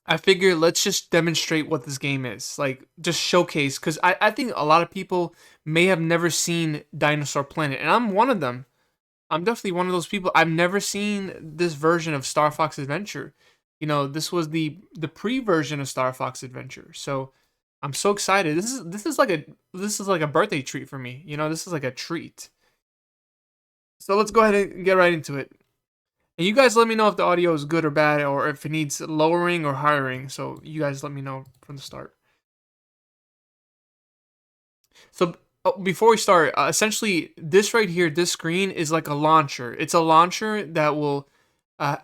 I figure let's just demonstrate what this game is. Like, just showcase. Because I think a lot of people may have never seen Dinosaur Planet. And I'm one of them. I'm definitely one of those people. I've never seen this version of Star Fox Adventure. This was the pre-version of Star Fox Adventure. So I'm so excited. This is like a birthday treat for me. This is like a treat. So let's go ahead and get right into it. And you guys let me know if the audio is good or bad, or if it needs lowering or highering. So you guys let me know from the start. So before we start, essentially this right here, this screen is like a launcher. It's a launcher that will, uh,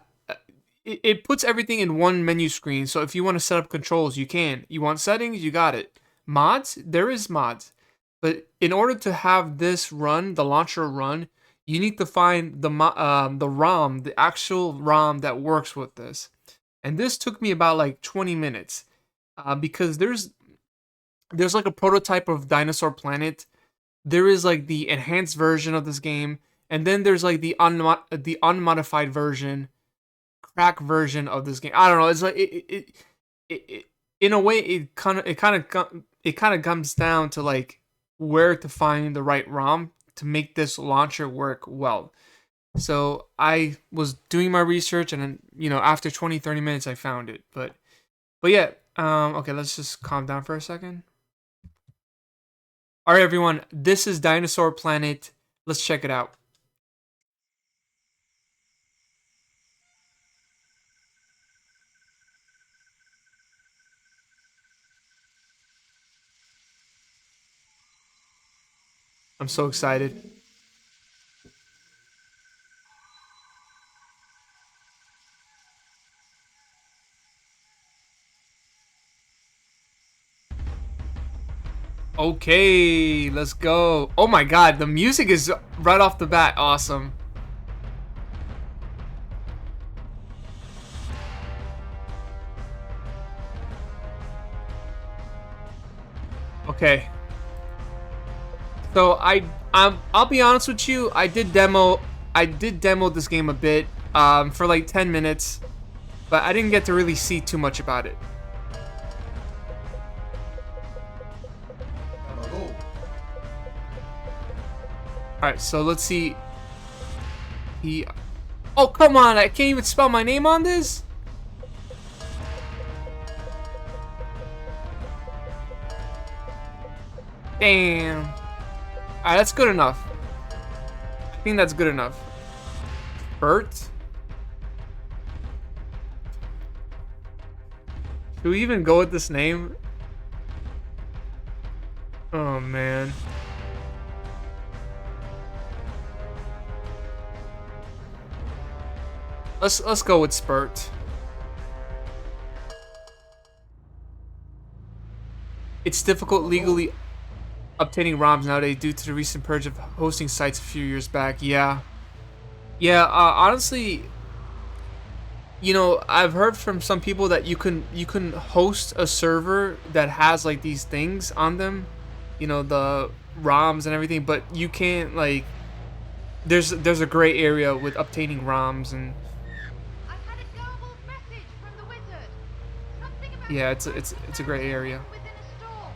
it puts everything in one menu screen. So if you want to set up controls, you can. You want settings, you got it. Mods, there is mods. But in order to have this run, the launcher run, you need to find the ROM, the actual ROM that works with this. And this took me about like 20 minutes, because there's like a prototype of Dinosaur Planet. There is like the enhanced version of this game, and then there's like the unmodified version, crack version of this game. I don't know. It's like it in a way it kind of comes down to like where to find the right ROM to make this launcher work well. So I was doing my research, and then after 20-30 minutes I found it. But yeah, okay, let's just calm down for a second. All right, everyone, this is Dinosaur Planet. Let's check it out. I'm so excited. Okay, let's go. Oh my god, the music is right off the bat awesome. Okay. So I'll be honest with you, I did demo this game a bit, for like 10 minutes, but I didn't get to really see too much about it. All right, so let's see. He Oh, come on, I can't even spell my name on this? Damn. Alright, that's good enough. I think that's good enough. Bert? Should we even go with this name? Oh, man. Let's go with Spurt. It's difficult legally obtaining ROMs nowadays due to the recent purge of hosting sites a few years back. Yeah. Yeah, honestly, I've heard from some people that you can host a server that has like these things on them, the ROMs and everything, but you can't like there's a gray area with obtaining ROMs and I've had a garbled message from the wizard. Something about yeah, it's a gray area. within a store.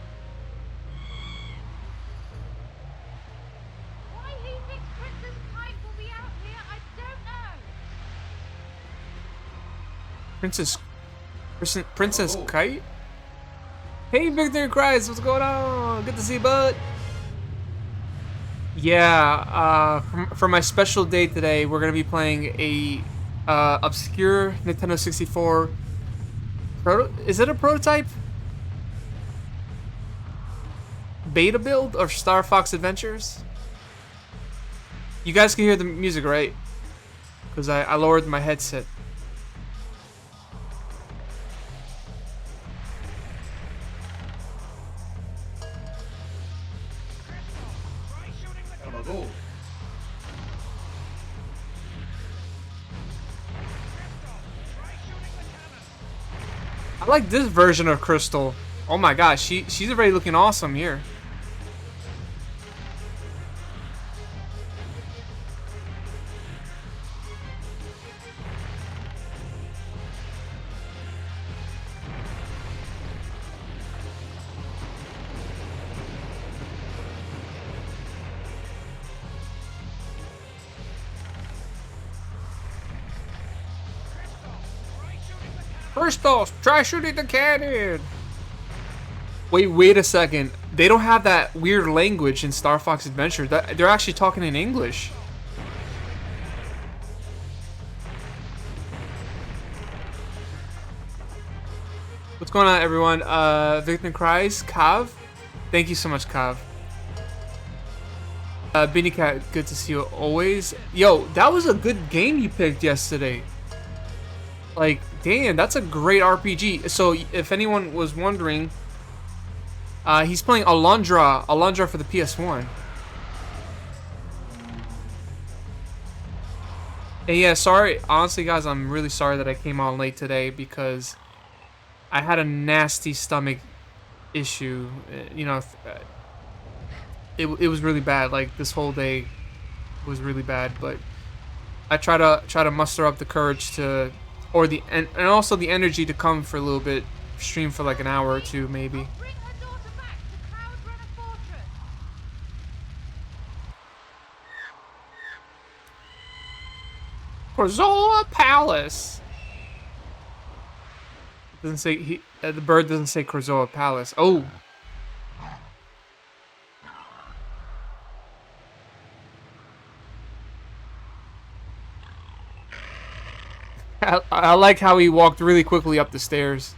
Why he thinks Princess Kite will be out here, I don't know. Princess Kite? Hey, Victor Christ, what's going on? Good to see you, bud. Yeah, for my special day today, we're gonna be playing a obscure Nintendo 64 Is it a prototype? Beta build of Star Fox Adventures? You guys can hear the music, right? Because I lowered my headset. I like this version of Krystal. Oh my gosh, she's already looking awesome here. Krystal, try shooting the cannon. Wait a second. They don't have that weird language in Star Fox Adventure. They're actually talking in English. What's going on, everyone? Victor Cries, Kav. Thank you so much, Kav. Beanie Cat, good to see you always. Yo, that was a good game you picked yesterday. Like, damn, that's a great RPG. So, if anyone was wondering, he's playing Alundra for the PS1. And yeah, sorry, honestly, guys, I'm really sorry that I came on late today because I had a nasty stomach issue. You know, it was really bad. Like, this whole day was really bad, but I try to muster up the courage to, or the and also the energy to come for a little bit, stream for like an hour or two maybe. Bring her daughter back to Cloud Runner Fortress. Krystal Palace. Doesn't say the bird doesn't say Krystal Palace. Oh. I like how he walked really quickly up the stairs.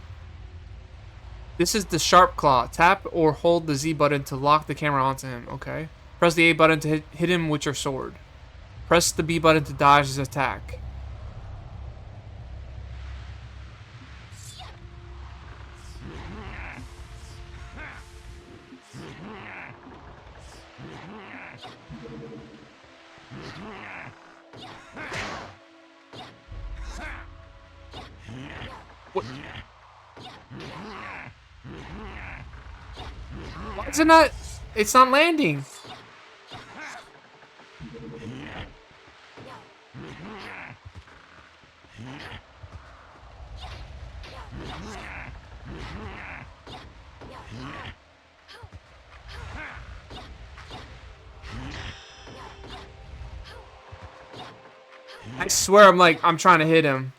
This is the Sharp Claw. Tap or hold the Z button to lock the camera onto him. Okay. Press the A button to hit him with your sword. Press the B button to dodge his attack. What? Why is it not? It's not landing. I swear I'm trying to hit him.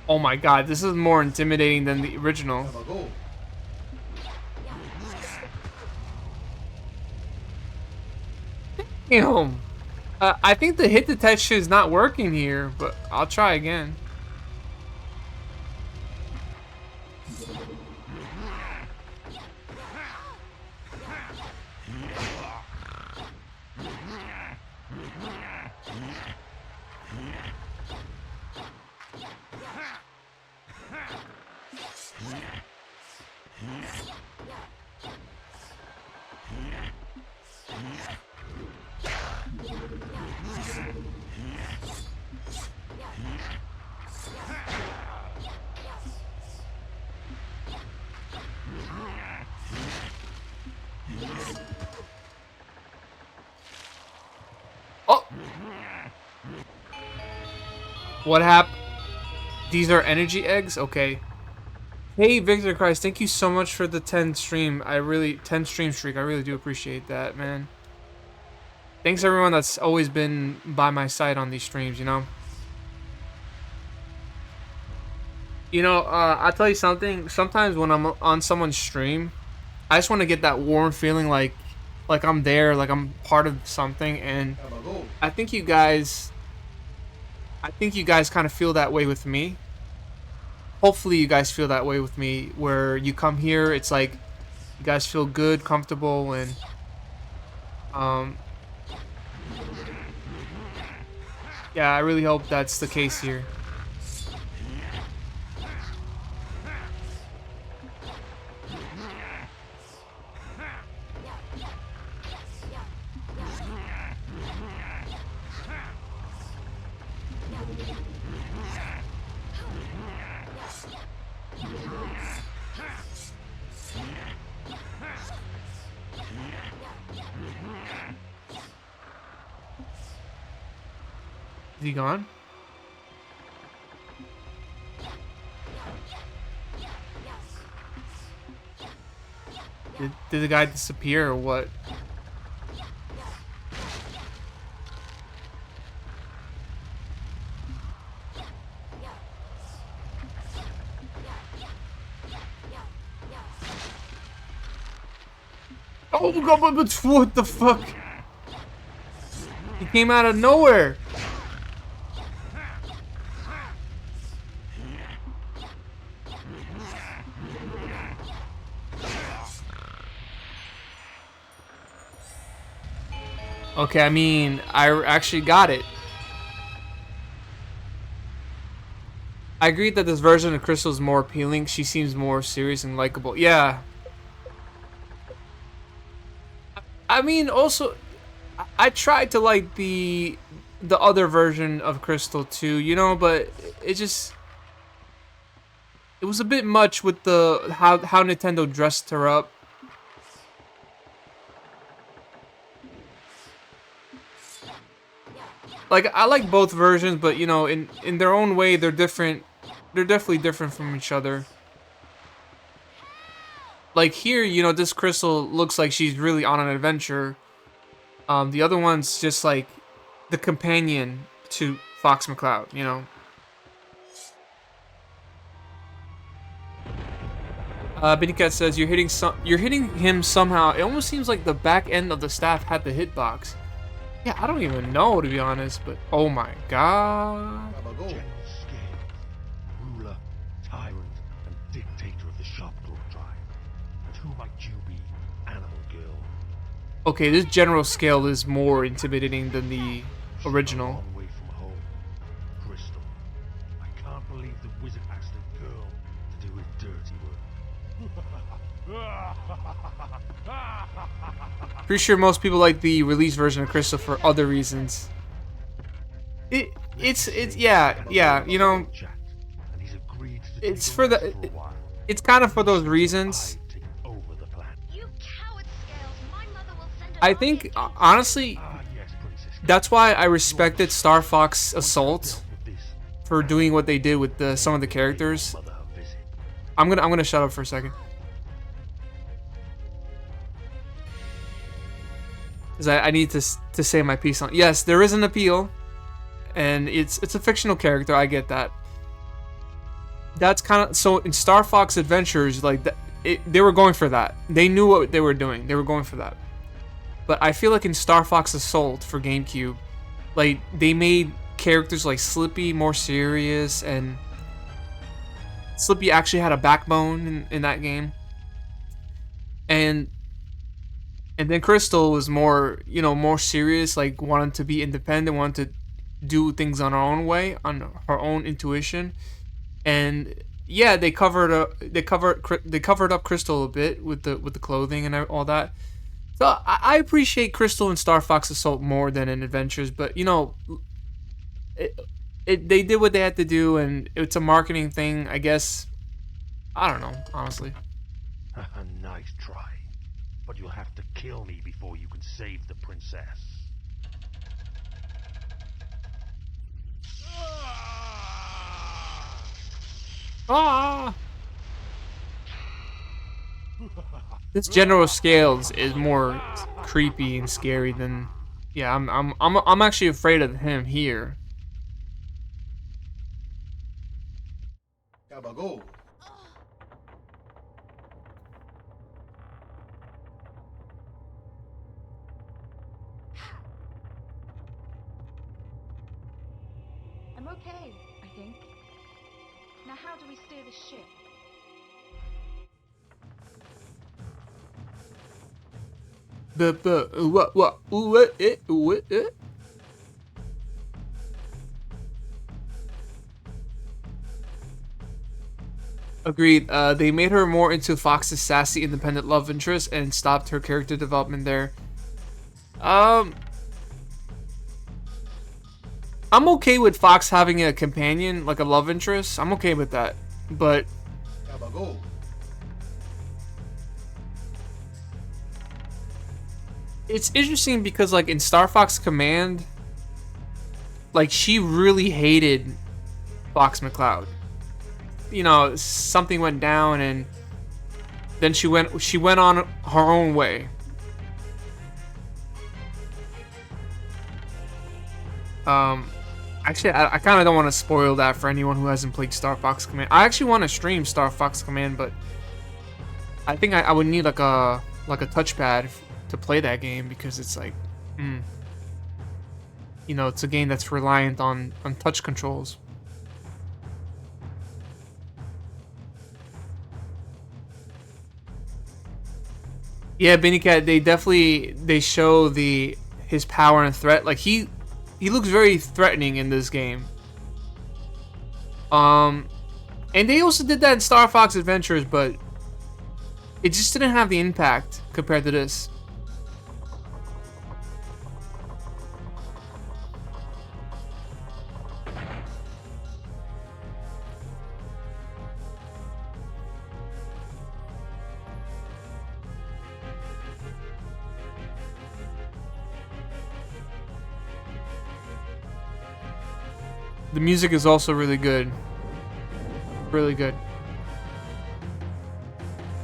Oh my god, this is more intimidating than the original. Damn. I think the hit detection is not working here, but I'll try again. Oh! What happened? These are energy eggs? Okay. Hey, Victor Christ, thank you so much for the 10 stream. 10 stream streak. I really do appreciate that, man. Thanks everyone that's always been by my side on these streams, you know? You know, I'll tell you something. Sometimes when I'm on someone's stream, I just want to get that warm feeling like I'm there, like I'm part of something, and I think you guys kind of feel that way with me. Hopefully you guys feel that way with me, where you come here, it's like you guys feel good, comfortable, and yeah, I really hope that's the case here. Is he gone? Did the guy disappear or what? Oh god, but what the fuck? He came out of nowhere. Okay, I mean, I actually got it. I agree that this version of Krystal is more appealing. She seems more serious and likable. Yeah. I mean, also, I tried to like the other version of Krystal too, you know, but it just it was a bit much with the how Nintendo dressed her up. Like I like both versions, but you know, in their own way, they're different. They're definitely different from each other. Like here, you know, this Krystal looks like she's really on an adventure. The other one's just like the companion to Fox McCloud, you know. Benny Cat says you're hitting him somehow. It almost seems like the back end of the staff had the hitbox. Yeah, I don't even know to be honest, but oh my god. General Scales, ruler, tyrant, and dictator of the Sharpclaw tribe. And who might you be, animal girl? Okay, this General Scale is more intimidating than the original. A long way from home. Krystal. I can't believe the wizard asked a girl to do his dirty work. Pretty sure most people like the release version of Krystal for other reasons. It's yeah, you know, it's for the it's kind of for those reasons. You coward, Scales. My mother will send a I think honestly that's why I respected Star Fox Assault for doing what they did with some of the characters. I'm gonna shut up for a second. Because I need to say my piece on. Yes, there is an appeal, and it's a fictional character. I get that. That's kind of so in Star Fox Adventures, like they were going for that. They knew what they were doing. They were going for that. But I feel like in Star Fox Assault for GameCube, like they made characters like Slippy more serious, and Slippy actually had a backbone in that game. And then Krystal was more, you know, more serious, like wanted to be independent, wanted to do things on her own way, on her own intuition. And yeah, they covered up Krystal a bit with the clothing and all that. So I appreciate Krystal in Star Fox Assault more than in Adventures, but you know, they did what they had to do, and it's a marketing thing, I guess. I don't know, honestly. Nice try. But you'll have to kill me before you can save the princess. Ah! This General Scales is more creepy and scary than. Yeah, I'm actually afraid of him here. Gabago. I'm okay, I think. Now how do we steer the ship? What? Agreed. They made her more into Fox's sassy, independent love interest and stopped her character development there. I'm okay with Fox having a companion, like a love interest. I'm okay with that. But Gabago. it's interesting because, like, in Star Fox Command, like, she really hated Fox McCloud. You know, something went down and Then she went on her own way. Actually, I kind of don't want to spoil that for anyone who hasn't played Star Fox Command. I actually want to stream Star Fox Command, but I think I would need like a touchpad to play that game because it's like, you know, it's a game that's reliant on touch controls. Yeah, Benny Cat, they show his power and threat. Like he looks very threatening in this game. And they also did that in Star Fox Adventures, but it just didn't have the impact compared to this. The music is also really good. Really good.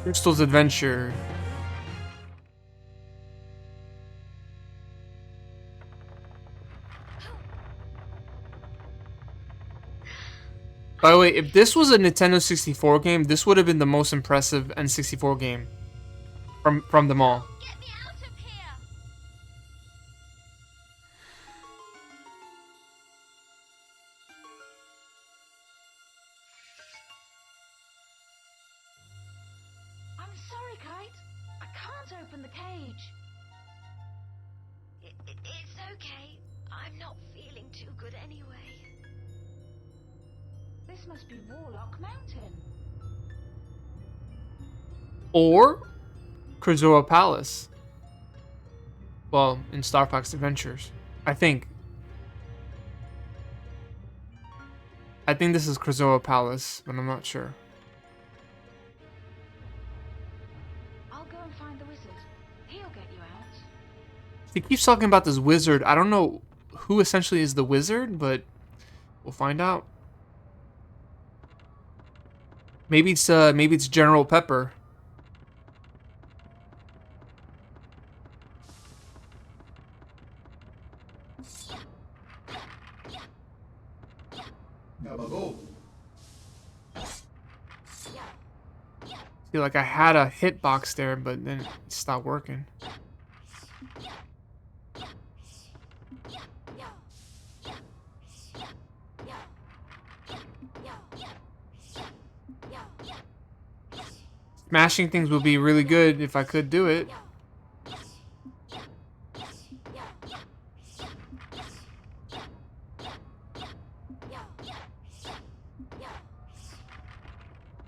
Krystal's Adventure. By the way, if this was a Nintendo 64 game, this would have been the most impressive N64 game from them all. Get me out of here! I'm sorry, Kite. I can't open the cage. It's okay. I'm not feeling too good anyway. This must be Warlock Mountain. Or Krystal Palace. Well, in Star Fox Adventures. I think this is Krystal Palace, but I'm not sure. I'll go and find the wizard. He'll get you out. He keeps talking about this wizard. I don't know who essentially is the wizard, but we'll find out. Maybe it's General Pepper. Feel like I had a hitbox there, but then it stopped working. Smashing things would be really good if I could do it.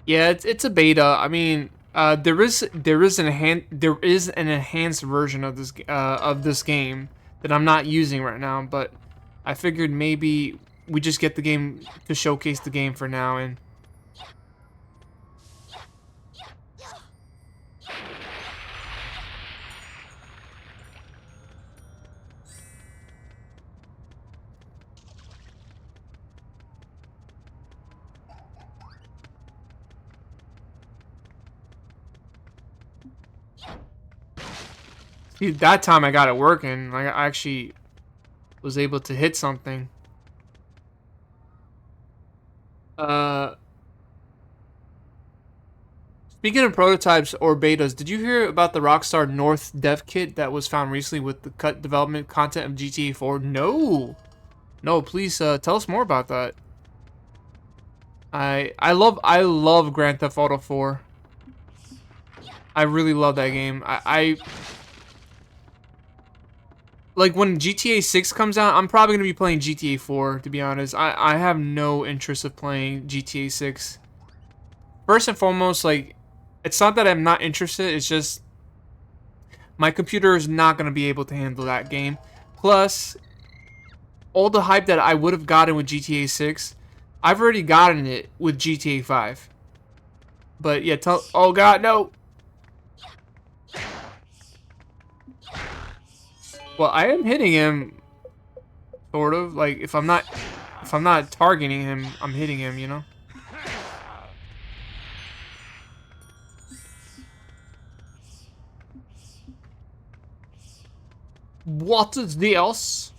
Yeah, it's a beta. I mean, there is an enhanced version of this game that I'm not using right now, but I figured maybe we just get the game to showcase the game for now. And see, that time I got it working. I actually was able to hit something. Speaking of prototypes or betas, did you hear about the Rockstar North dev kit that was found recently with the cut development content of GTA 4? No, please tell us more about that. I love Grand Theft Auto 4. I really love that game. I like when GTA 6 comes out, I'm probably gonna be playing GTA 4, to be honest. I have no interest of playing GTA 6. First and foremost, like, it's not that I'm not interested, it's just my computer is not gonna be able to handle that game. Plus, all the hype that I would have gotten with GTA 6, I've already gotten it with GTA 5. But yeah, oh god, no! Well, I am hitting him, sort of. Like, if I'm not targeting him, I'm hitting him, you know? What is this?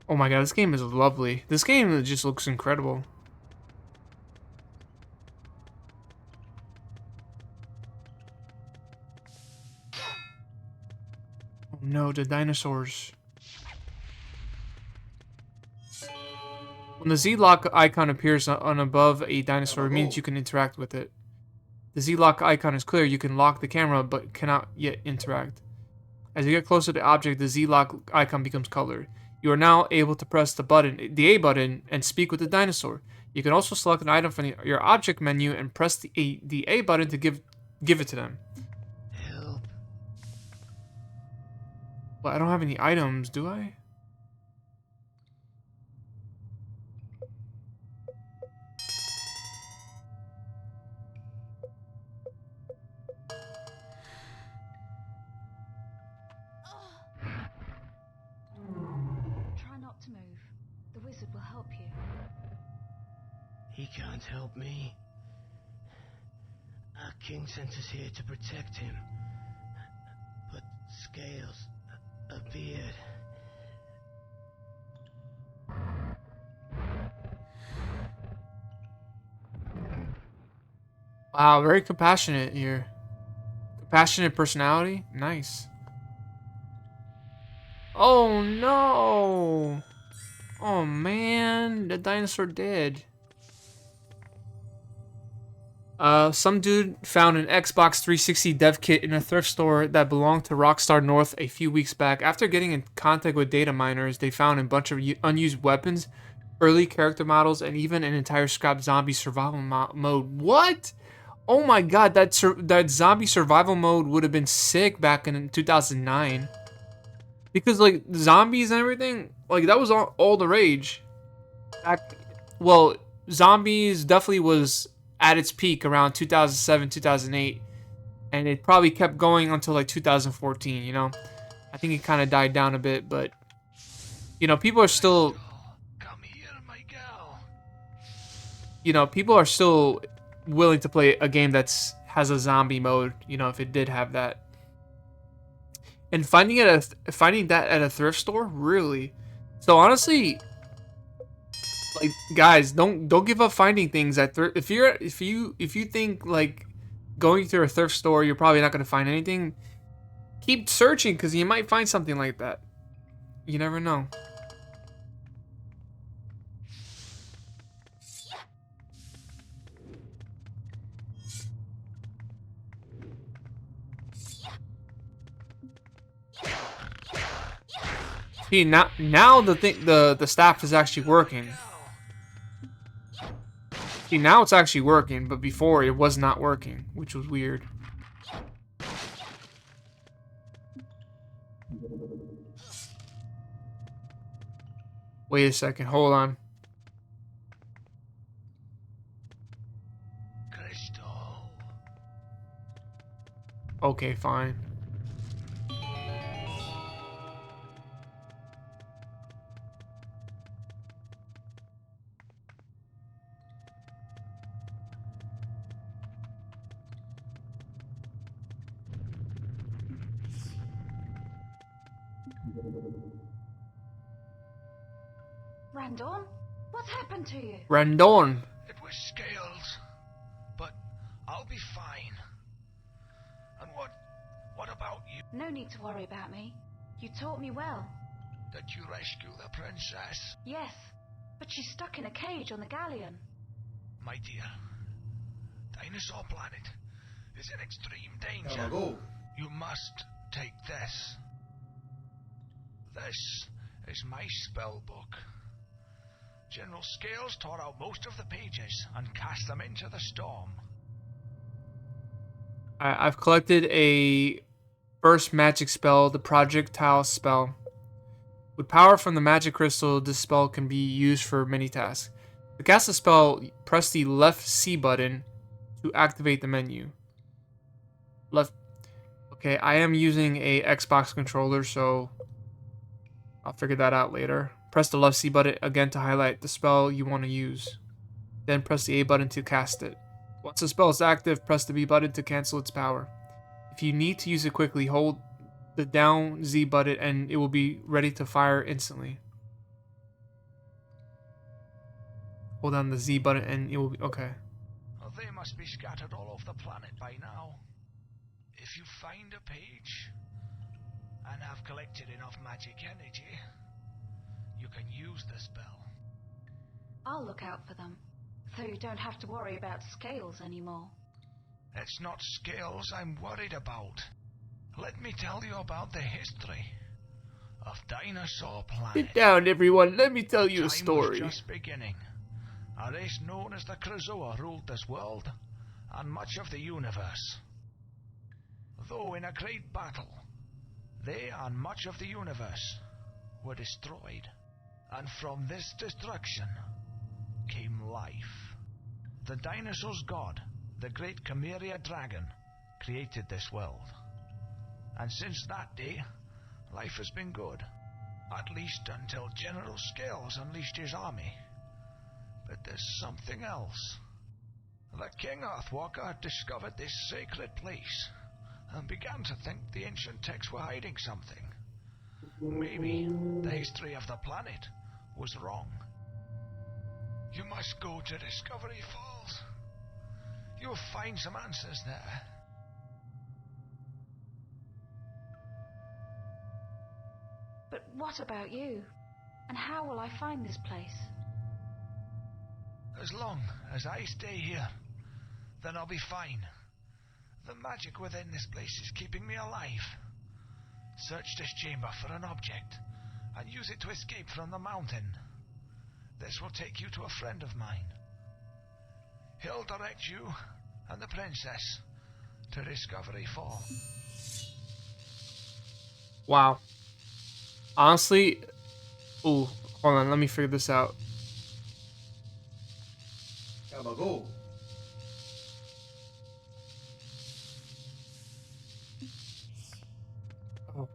Oh my god, this game is lovely. This game just looks incredible. Oh no, the dinosaurs. When the Z-Lock icon appears on above a dinosaur, it means you can interact with it. The Z-Lock icon is clear. You can lock the camera, but cannot yet interact. As you get closer to the object, the Z-Lock icon becomes colored. You are now able to press the A button, and speak with the dinosaur. You can also select an item from your object menu and press the A button to give it to them. Help. Well, I don't have any items, do I? Try not to move. The wizard will help you. He can't help me. Our king sent us here to protect him. But Scales appeared. Wow, very compassionate here. Compassionate personality? Nice. Oh no! Oh man, the dinosaur dead. Some dude found an Xbox 360 dev kit in a thrift store that belonged to Rockstar North a few weeks back. After getting in contact with data miners, they found a bunch of unused weapons, early character models, and even an entire scrap zombie survival mode. What? Oh my god, that zombie survival mode would have been sick back in 2009. Because, like, zombies and everything, like, that was all the rage. Well, zombies definitely was at its peak around 2007, 2008. And it probably kept going until, like, 2014, you know? I think it kind of died down a bit, but, you know, people are still... Come here, my girl. You know, people are still willing to play a game has a zombie mode, you know, if it did have that. And finding that at a thrift store, really. So honestly, like, guys, don't give up finding things at if you think like going to a thrift store you're probably not gonna find anything, keep searching because you might find something like that. You never know. See, now the staff is actually working. See, now it's actually working, but before it was not working, which was weird. Wait a second, hold on. Krystal. Okay, fine. Randon, what's happened to you? Randon. It was Scales, but I'll be fine. And what about you? No need to worry about me. You taught me well. Did you rescue the princess? Yes, but she's stuck in a cage on the galleon. My dear, Dinosaur Planet is in extreme danger. You must take this. This is my spell book. General Scales tore out most of the pages and cast them into the storm. I've collected a first magic spell, the projectile spell. With power from the magic crystal, this spell can be used for many tasks. To cast the spell, press the left C button to activate the menu. Okay, I am using a Xbox controller, so I'll figure that out later. Press the left C button again to highlight the spell you want to use. Then press the A button to cast it. Once the spell is active, press the B button to cancel its power. If you need to use it quickly, hold the down Z button and it will be ready to fire instantly. Hold down the Z button and it will be... Okay. Well, they must be scattered all over the planet by now. If you find a page and have collected enough magic energy, you can use the spell. I'll look out for them, so you don't have to worry about scales anymore. It's not scales I'm worried about. Let me tell you about the history of Dinosaur Planet. Sit down, everyone. Let me tell you a Time story. was just beginning. A race known as the Krystal ruled this world and much of the universe. Though in a great battle, they and much of the universe were destroyed. And from this destruction came life. The dinosaurs' god, the great Chimera dragon, created this world. And since that day, life has been good. At least until General Scales unleashed his army. But there's something else. The King Earthwalker discovered this sacred place and began to think the ancient texts were hiding something. Maybe the history of the planet was wrong. You must go to Discovery Falls. You'll find some answers there. But what about you? And how will I find this place? As long as I stay here, then I'll be fine. The magic within this place is keeping me alive. Search this chamber for an object and use it to escape from the mountain. This will take you to a friend of mine. He'll direct you and the princess to Discovery Fall. Wow. Honestly... Ooh, hold on. Let me figure this out. Gabago. Oh.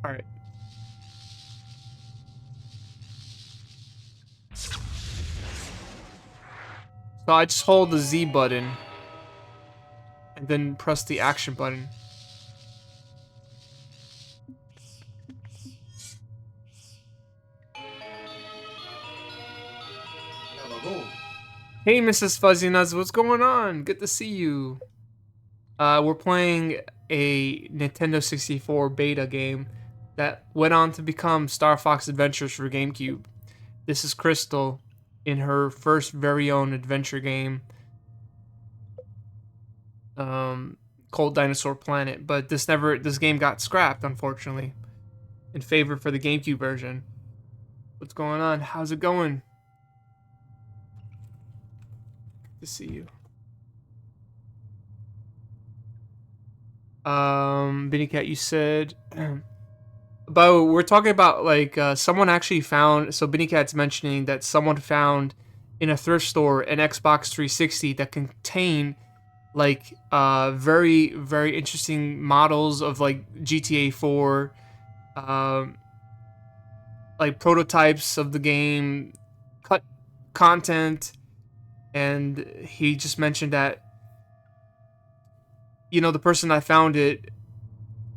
Alright. So I just hold the Z button and then press the action button. Gabago. Hey, Mrs. Fuzzy Nuts, what's going on? Good to see you. We're playing a Nintendo 64 beta game that went on to become Star Fox Adventures for GameCube. This is Krystal in her first very own adventure game, called Dinosaur Planet. But this game got scrapped, unfortunately, in favor for the GameCube version. What's going on? How's it going? Good to see you. Binny Cat, you said. But we're talking about like someone actually found. So Binny Cat's mentioning that someone found in a thrift store an Xbox 360 that contained like very very interesting models of like GTA 4, like prototypes of the game, cut content, and he just mentioned that, you know, the person that found it,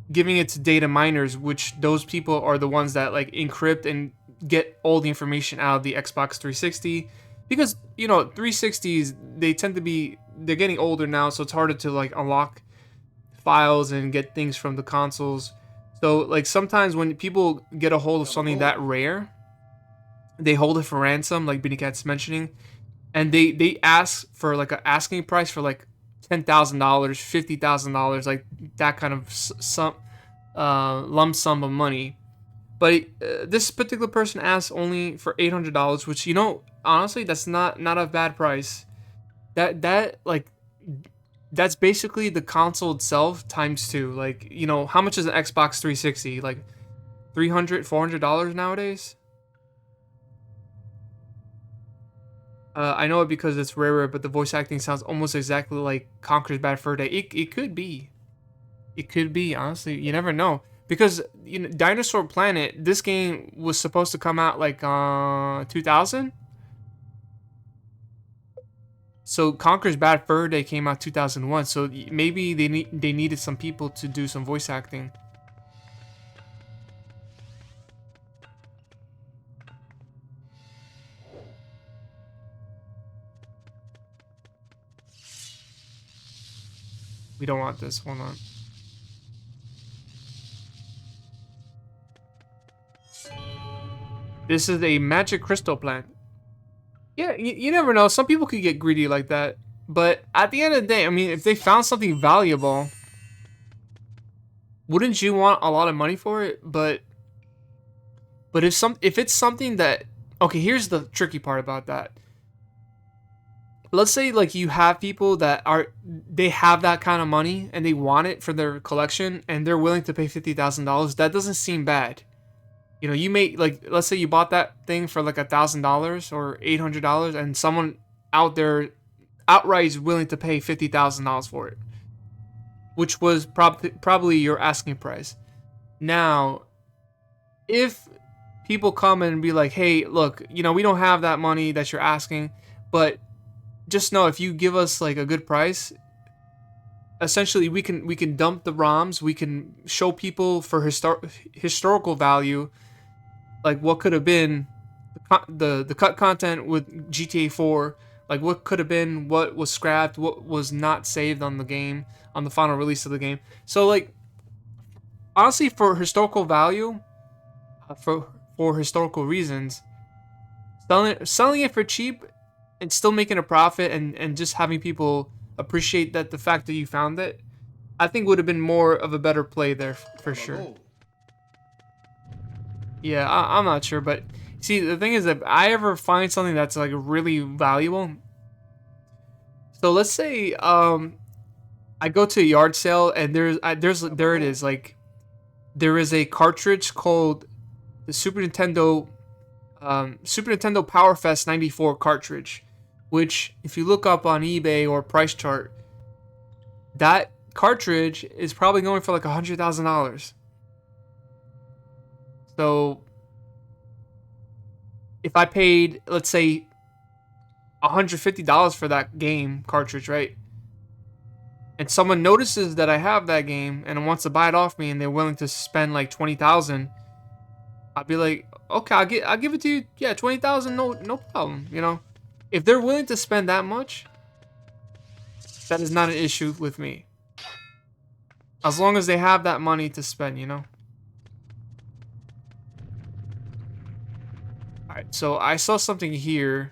giving it to data miners, which those people are the ones that like encrypt and get all the information out of the Xbox 360, because, you know, 360s, they tend to be, they're getting older now, so it's harder to like unlock files and get things from the consoles. So like sometimes when people get a hold of something that rare, they hold it for ransom, like Binny Cat's mentioning, and they ask for like an asking price for like $10,000, $50,000, like that kind of lump sum of money. But this particular person asked only for $800, which, you know, honestly, that's not a bad price. That's basically the console itself times 2. Like, you know, how much is an Xbox 360? Like $300, $400 nowadays? I know it because it's rarer, but the voice acting sounds almost exactly like Conker's Bad Fur Day. It could be. It could be, honestly. You never know. Because, you know, Dinosaur Planet, this game was supposed to come out like 2000? So Conker's Bad Fur Day came out 2001. So maybe they needed some people to do some voice acting. We don't want this. Hold on. This is a magic crystal plant. Yeah, you never know. Some people could get greedy like that. But at the end of the day, I mean, if they found something valuable, wouldn't you want a lot of money for it? But if it's something that, okay, here's the tricky part about that. Let's say like you have people that they have that kind of money and they want it for their collection and they're willing to pay $50,000. That doesn't seem bad. You know, you may like, let's say you bought that thing for like $1,000 or $800 and someone out there outright is willing to pay $50,000 for it, which was probably your asking price. Now, if people come and be like, hey, look, you know, we don't have that money that you're asking, but just know if you give us like a good price, essentially we can dump the ROMs, we can show people for historical value, like what could have been the cut content with GTA 4, like what could have been, what was scrapped, what was not saved on the game, on the final release of the game. So like, honestly, for historical value, for historical reasons, selling it for cheap and still making a profit and just having people appreciate that the fact that you found it, I think would have been more of a better play there for sure. Yeah, I'm not sure, but see, the thing is, if I ever find something that's like really valuable, so let's say I go to a yard sale and there it is, like there is a cartridge called the Super Nintendo Power Fest 94 cartridge, which if you look up on eBay or Price Chart, that cartridge is probably going for like $100,000. So if I paid, let's say, $150 for that game cartridge, right? And someone notices that I have that game and wants to buy it off me and they're willing to spend like $20,000, I'd be like, okay, I'll give it to you. Yeah, $20,000, no problem, you know? If they're willing to spend that much, that is not an issue with me. As long as they have that money to spend, you know? Alright, so I saw something here.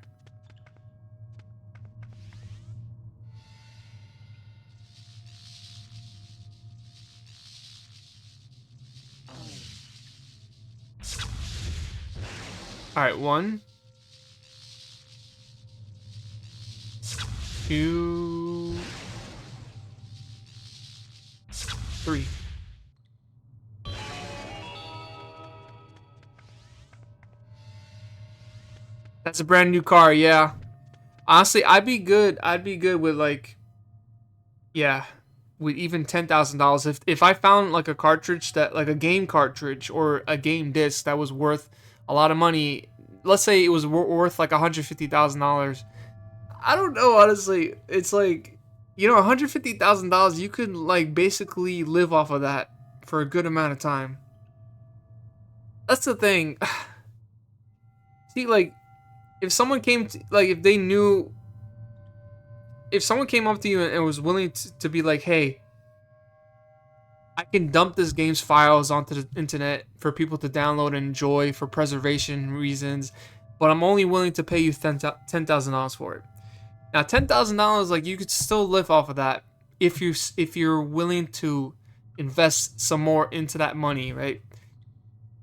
Alright, 1, 2, 3. That's a brand new car, yeah. Honestly, I'd be good with like, yeah, with even $10,000. If I found like a cartridge that, like a game cartridge or a game disc that was worth a lot of money, let's say it was worth like $150,000. I don't know, honestly. It's like, you know, $150,000, you could like basically live off of that for a good amount of time. That's the thing. See, like, if someone came to, like, if someone came up to you and was willing to be like, hey, I can dump this game's files onto the internet for people to download and enjoy for preservation reasons, but I'm only willing to pay you $10,000 for it. Now, $10,000, like, you could still live off of that if you're willing to invest some more into that money, right?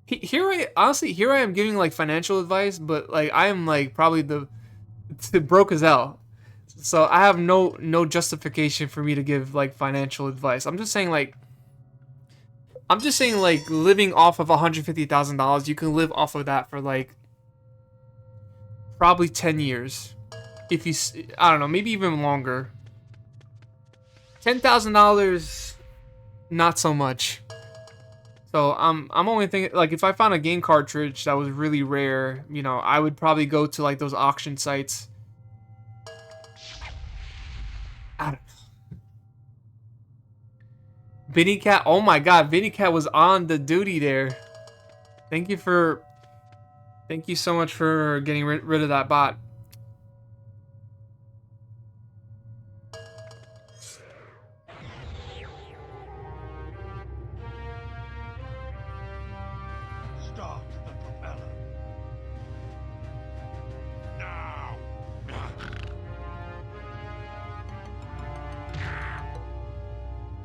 Here I am giving like financial advice, but like I am like probably the broke as hell. So I have no justification for me to give like financial advice. I'm just saying like living off of $150,000, you can live off of that for like probably 10 years. If you, I don't know, maybe even longer. $10,000, not so much. So I'm only thinking, like, if I found a game cartridge that was really rare, you know, I would probably go to like those auction sites. Vinny Cat. Oh my God, Vinny Cat was on the duty there. Thank you so much for getting rid of that bot. Start the propeller. Now!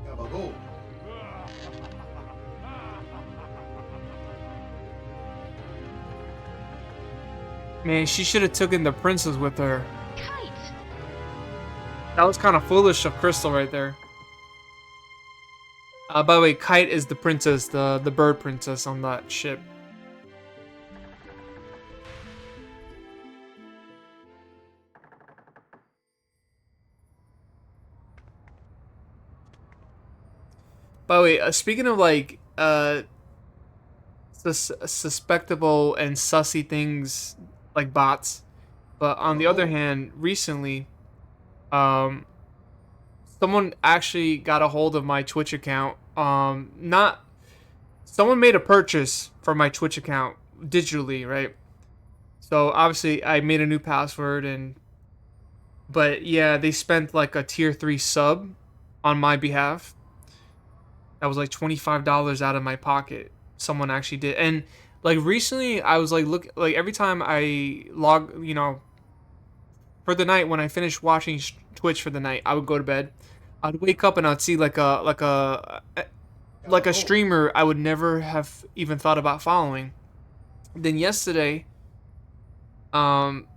Gabago. Man, she should have taken the princess with her. Kite! That was kind of foolish of Krystal right there. By the way, Kite is the princess, the bird princess on that ship. By the way, speaking of like suspectable and sussy things like bots, but on the other hand, recently, someone actually got a hold of my Twitch account. Not someone made a purchase for my Twitch account digitally, right? So obviously, I made a new password but yeah, they spent like a tier 3 sub on my behalf. That was like $25 out of my pocket. Someone actually did. And like recently I was like every time I log, for the night when I finished watching Twitch for the night, I would go to bed. I'd wake up and I'd see like a streamer I would never have even thought about following. Then yesterday someone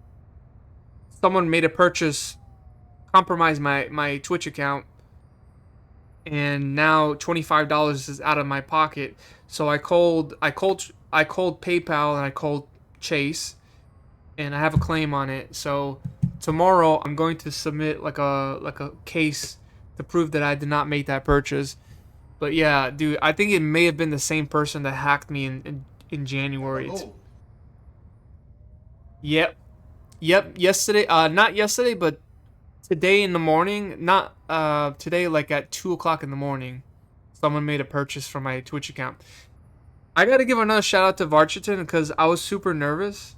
made a purchase, compromised my Twitch account, and now $25 is out of my pocket. So I called PayPal and I called Chase, and I have a claim on it. So tomorrow I'm going to submit like a case to prove that I did not make that purchase. But yeah, dude, I think it may have been the same person that hacked me in January. Yep. Yesterday, not yesterday, but today in the morning. Not today, like at 2 o'clock in the morning, someone made a purchase from my Twitch account. I gotta give another shout out to Varchiton because I was super nervous.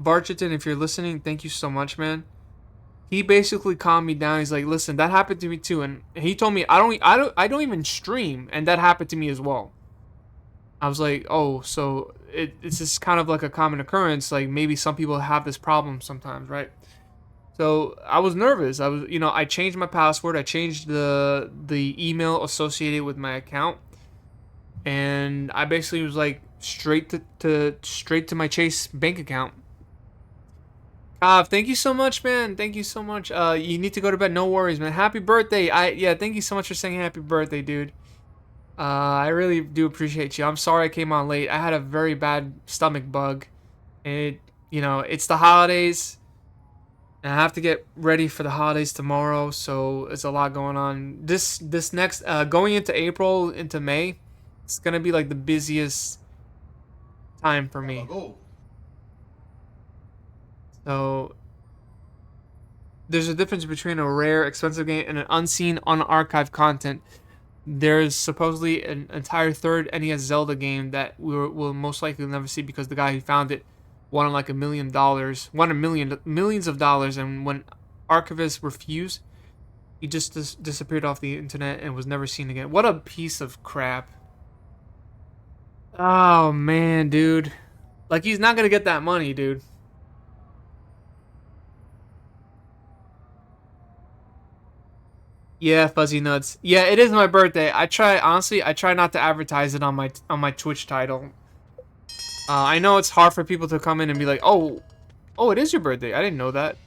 Varchiton, if you're listening, thank you so much, man. He basically calmed me down. He's like, "Listen, that happened to me too," and he told me I don't even stream, and that happened to me as well. I was like, "Oh, so it's just kind of like a common occurrence. Like maybe some people have this problem sometimes, right?" So I was nervous. I changed my password. I changed the email associated with my account, and I basically was like straight to my Chase bank account. Thank you so much, man. Thank you so much. You need to go to bed. No worries, man. Happy birthday. Thank you so much for saying happy birthday, dude. I really do appreciate you. I'm sorry I came on late. I had a very bad stomach bug. And it's the holidays. And I have to get ready for the holidays tomorrow, so it's a lot going on. This next going into April into May, it's going to be like the busiest time for me. So there's a difference between a rare, expensive game and an unseen, unarchived content. There's supposedly an entire third NES Zelda game that we'll most likely never see because the guy who found it won like $1 million, millions of dollars, and when archivists refused, he just disappeared off the internet and was never seen again. What a piece of crap! Oh man, dude, like he's not gonna get that money, dude. Yeah, fuzzy nuts. Yeah, it is my birthday. I try not to advertise it on my Twitch title. I know it's hard for people to come in and be like, oh, it is your birthday. I didn't know that.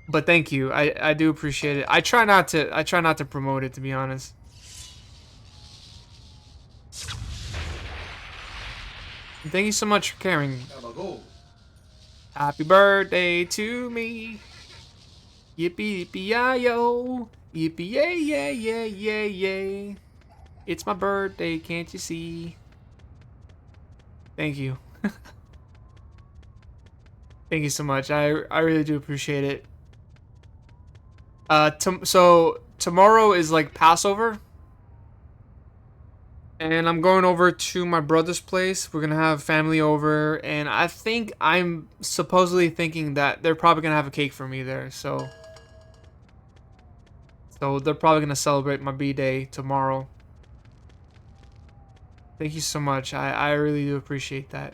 But thank you. I do appreciate it. I try not to promote it, to be honest. And thank you so much for caring. Happy birthday to me. Yippee yippee yi-yo. Yippee yay yay yay yay yay. It's my birthday, can't you see? Thank you. Thank you so much. I really do appreciate it. So tomorrow is like Passover, and I'm going over to my brother's place. We're gonna have family over, and I think I'm supposedly thinking that they're probably gonna have a cake for me there. So they're probably gonna celebrate my B-day tomorrow. Thank you so much. I really do appreciate that.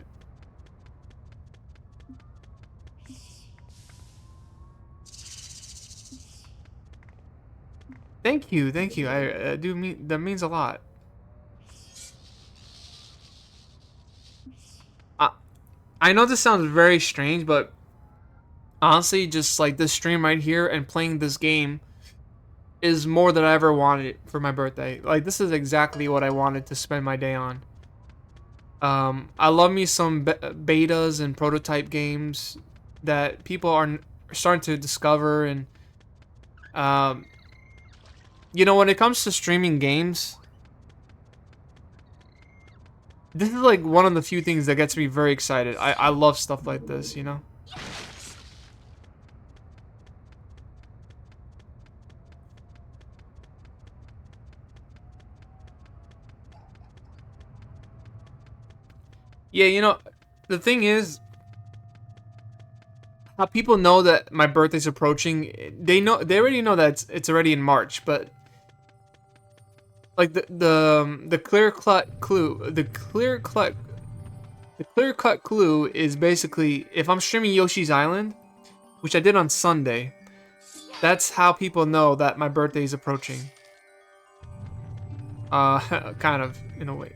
Thank you, thank you. I do mean that means a lot. I I know this sounds very strange, but honestly, just like this stream right here and playing this game is more than I ever wanted for my birthday. Like this is exactly what I wanted to spend my day on. I love me some betas and prototype games that people are starting to discover, and um, you know, when it comes to streaming games, this is like one of the few things that gets me very excited. I love stuff like this, you know. Yeah, you know, the thing is, how people know that my birthday's approaching. They already know that it's already in March, but like the clear cut clue, the clear cut clue is basically if I'm streaming Yoshi's Island, which I did on Sunday. That's how people know that my birthday is approaching. Kind of in a way,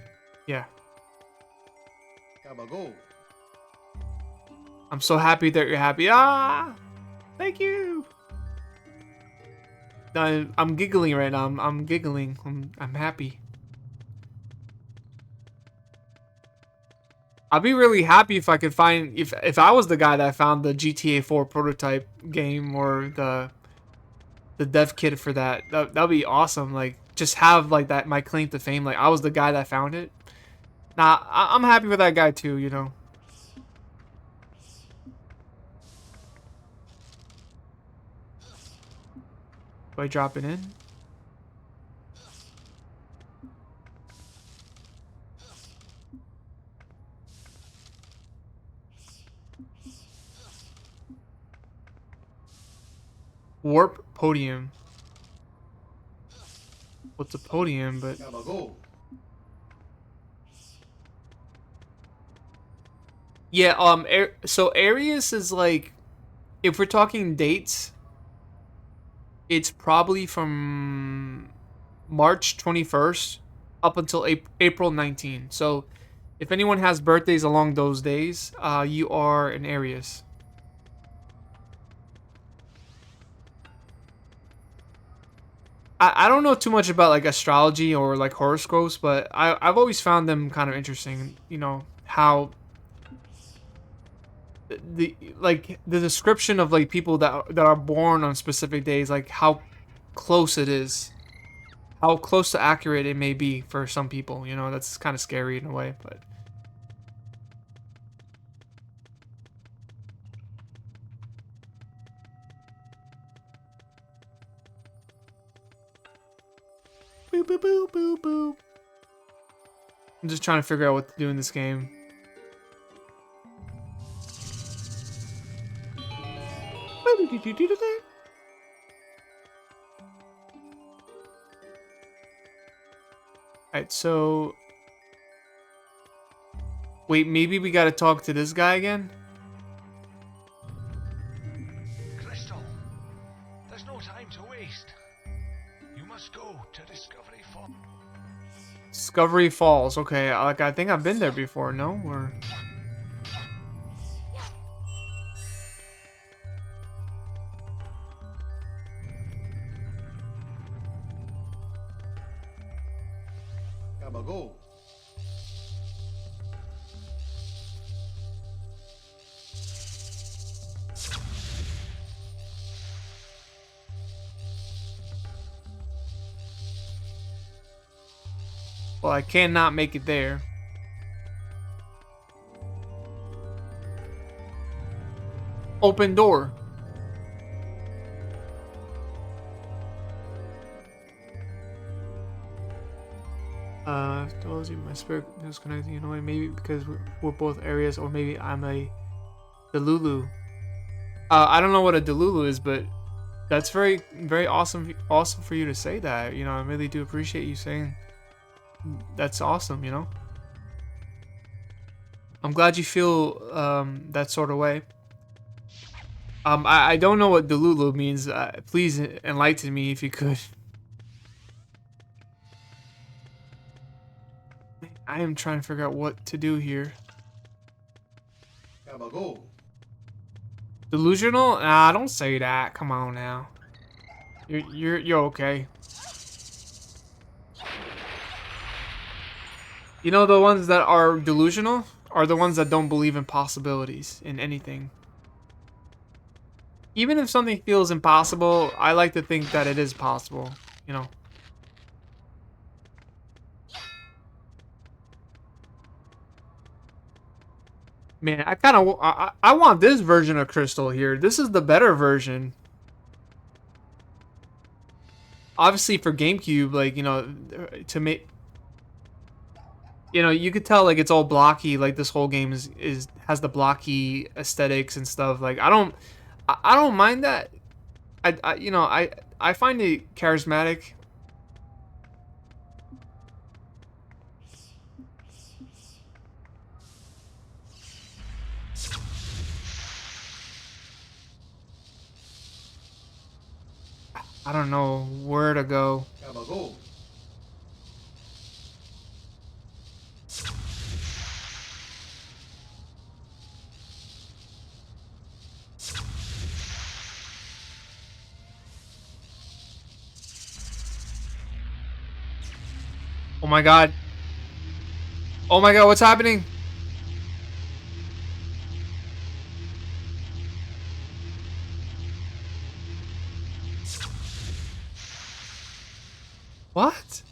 yeah. I'm so happy that you're happy. Ah, thank you. I'm giggling right now. I'm giggling. I'm happy. I'd be really happy if I could find if I was the guy that found the GTA 4 prototype game or the dev kit for that. That'd be awesome. Like just have like that my claim to fame. Like I was the guy that found it. Nah, I'm happy for that guy too. You know. Do I drop it in? Warp podium. What's a podium? But yeah, so Arius is like, if we're talking dates, it's probably from March 21st up until April 19th. So if anyone has birthdays along those days, you are an Arius. I don't know too much about like astrology or like horoscopes, but I've always found them kind of interesting. You know how the description of like people that are born on specific days, like how close it is, how close to accurate it may be for some people. You know, that's kind of scary in a way, but. Boop, boop, boop, boop, boop. I'm just trying to figure out what to do in this game. Alright, so... Wait, maybe we gotta talk to this guy again? Krystal, there's no time to waste. You must go to Discovery Falls. Discovery Falls, okay, like I think I've been there before, no? Or... Go. Well, I cannot make it there. Open door. told you my spirit is connecting in a way. Maybe because we're both areas, or maybe I'm a Delulu. I don't know what a Delulu is, but that's very, very awesome for you to say that. You know, I really do appreciate you saying that's awesome, you know? I'm glad you feel that sort of way. I don't know what Delulu means. Please enlighten me if you could. I am trying to figure out what to do here. Delusional? Nah, don't say that. Come on now. You're okay. You know, the ones that are delusional are the ones that don't believe in possibilities in anything. Even if something feels impossible, I like to think that it is possible, you know. Man, I want this version of Krystal here. This is the better version. Obviously for GameCube, like, you know, to make, you know, you could tell like it's all blocky. Like this whole game has the blocky aesthetics and stuff. Like I don't mind that. You know, I find it charismatic. I don't know where to go. Oh my god. Oh my god, what's happening? What?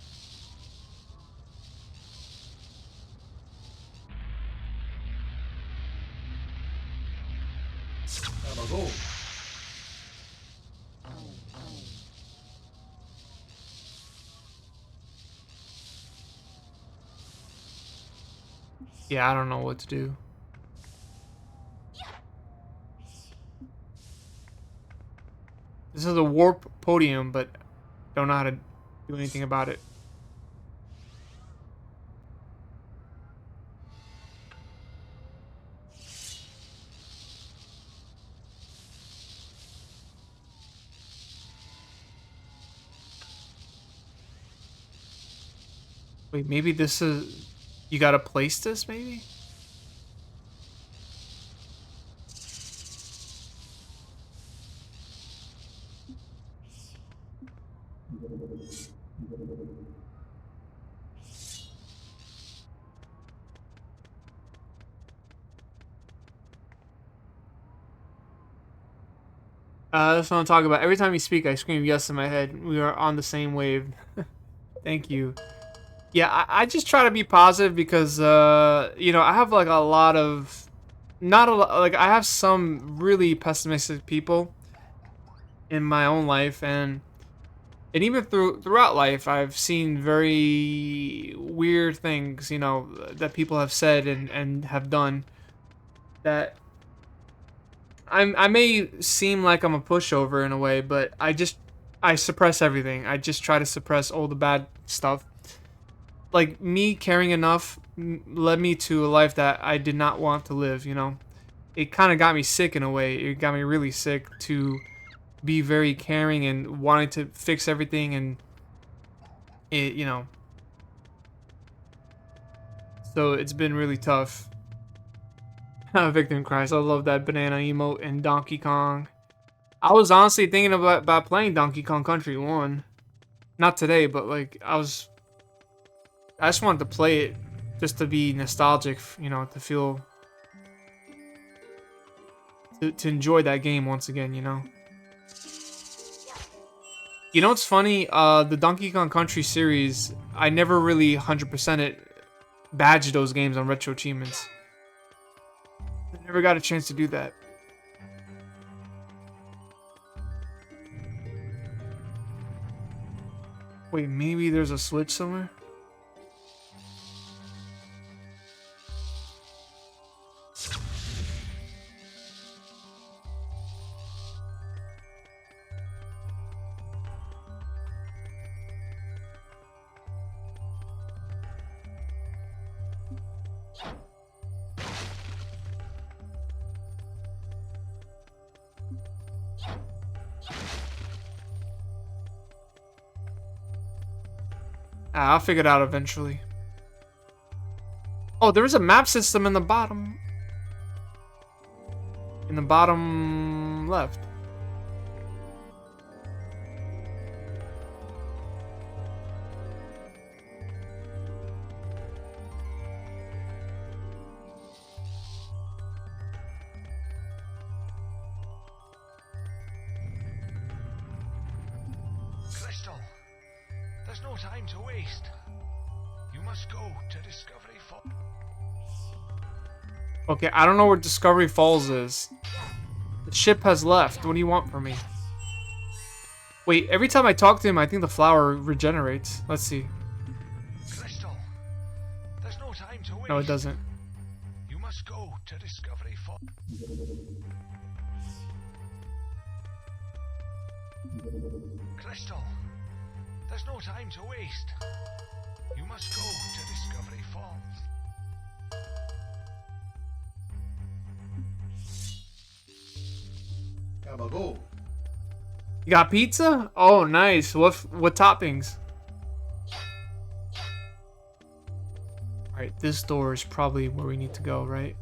Yeah, I don't know what to do. This is a warp podium, but don't know how to do anything about it. Wait, maybe this is... You gotta place this, maybe? That's what I'm talking about. Every time you speak, I scream yes in my head. We are on the same wave. Thank you. Yeah, I just try to be positive because, you know, I have like a lot of... Not a lot... Like, I have some really pessimistic people in my own life, and even throughout life, I've seen very weird things, you know, that people have said and have done that I may seem like I'm a pushover in a way, but I suppress everything. I just try to suppress all the bad stuff. Like me caring enough led me to a life that I did not want to live, you know. It kind of got me sick in a way. It got me really sick to be very caring and wanting to fix everything, and it, you know. So it's been really tough. Victim Christ, I love that banana emote and Donkey Kong. I was honestly thinking about playing Donkey Kong Country 1. Not today, but like I just wanted to play it just to be nostalgic, you know, to feel to enjoy that game once again, you know. You know what's funny? The Donkey Kong Country series, I never really 100% badged those games on retro achievements. I never got a chance to do that. Wait, maybe there's a switch somewhere? I'll figure it out eventually. Oh, there is a map system in the bottom. In the bottom left. Krystal, there's no time to waste. You must go to Discovery Falls. Okay, I don't know where Discovery Falls is. The ship has left. What do you want from me? Wait, every time I talk to him, I think the flower regenerates. Let's see. Krystal, there's no time to waste. No, it doesn't. You must go to Discovery Falls. Krystal, there's no time to waste. You must go to Discovery Falls. Gabago. You got pizza? Oh, nice. What toppings? Alright, this door is probably where we need to go, right?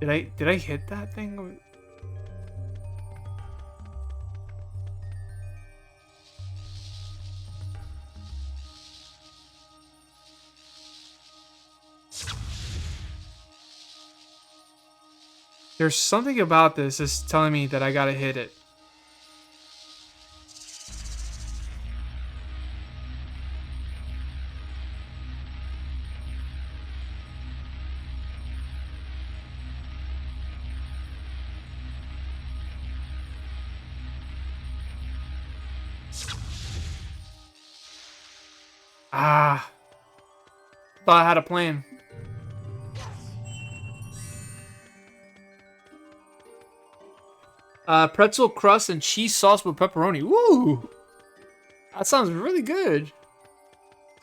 Did I hit that thing? There's something about this that's telling me that I gotta hit it. Ah. Thought I had a plan. Pretzel crust and cheese sauce with pepperoni. Woo! That sounds really good.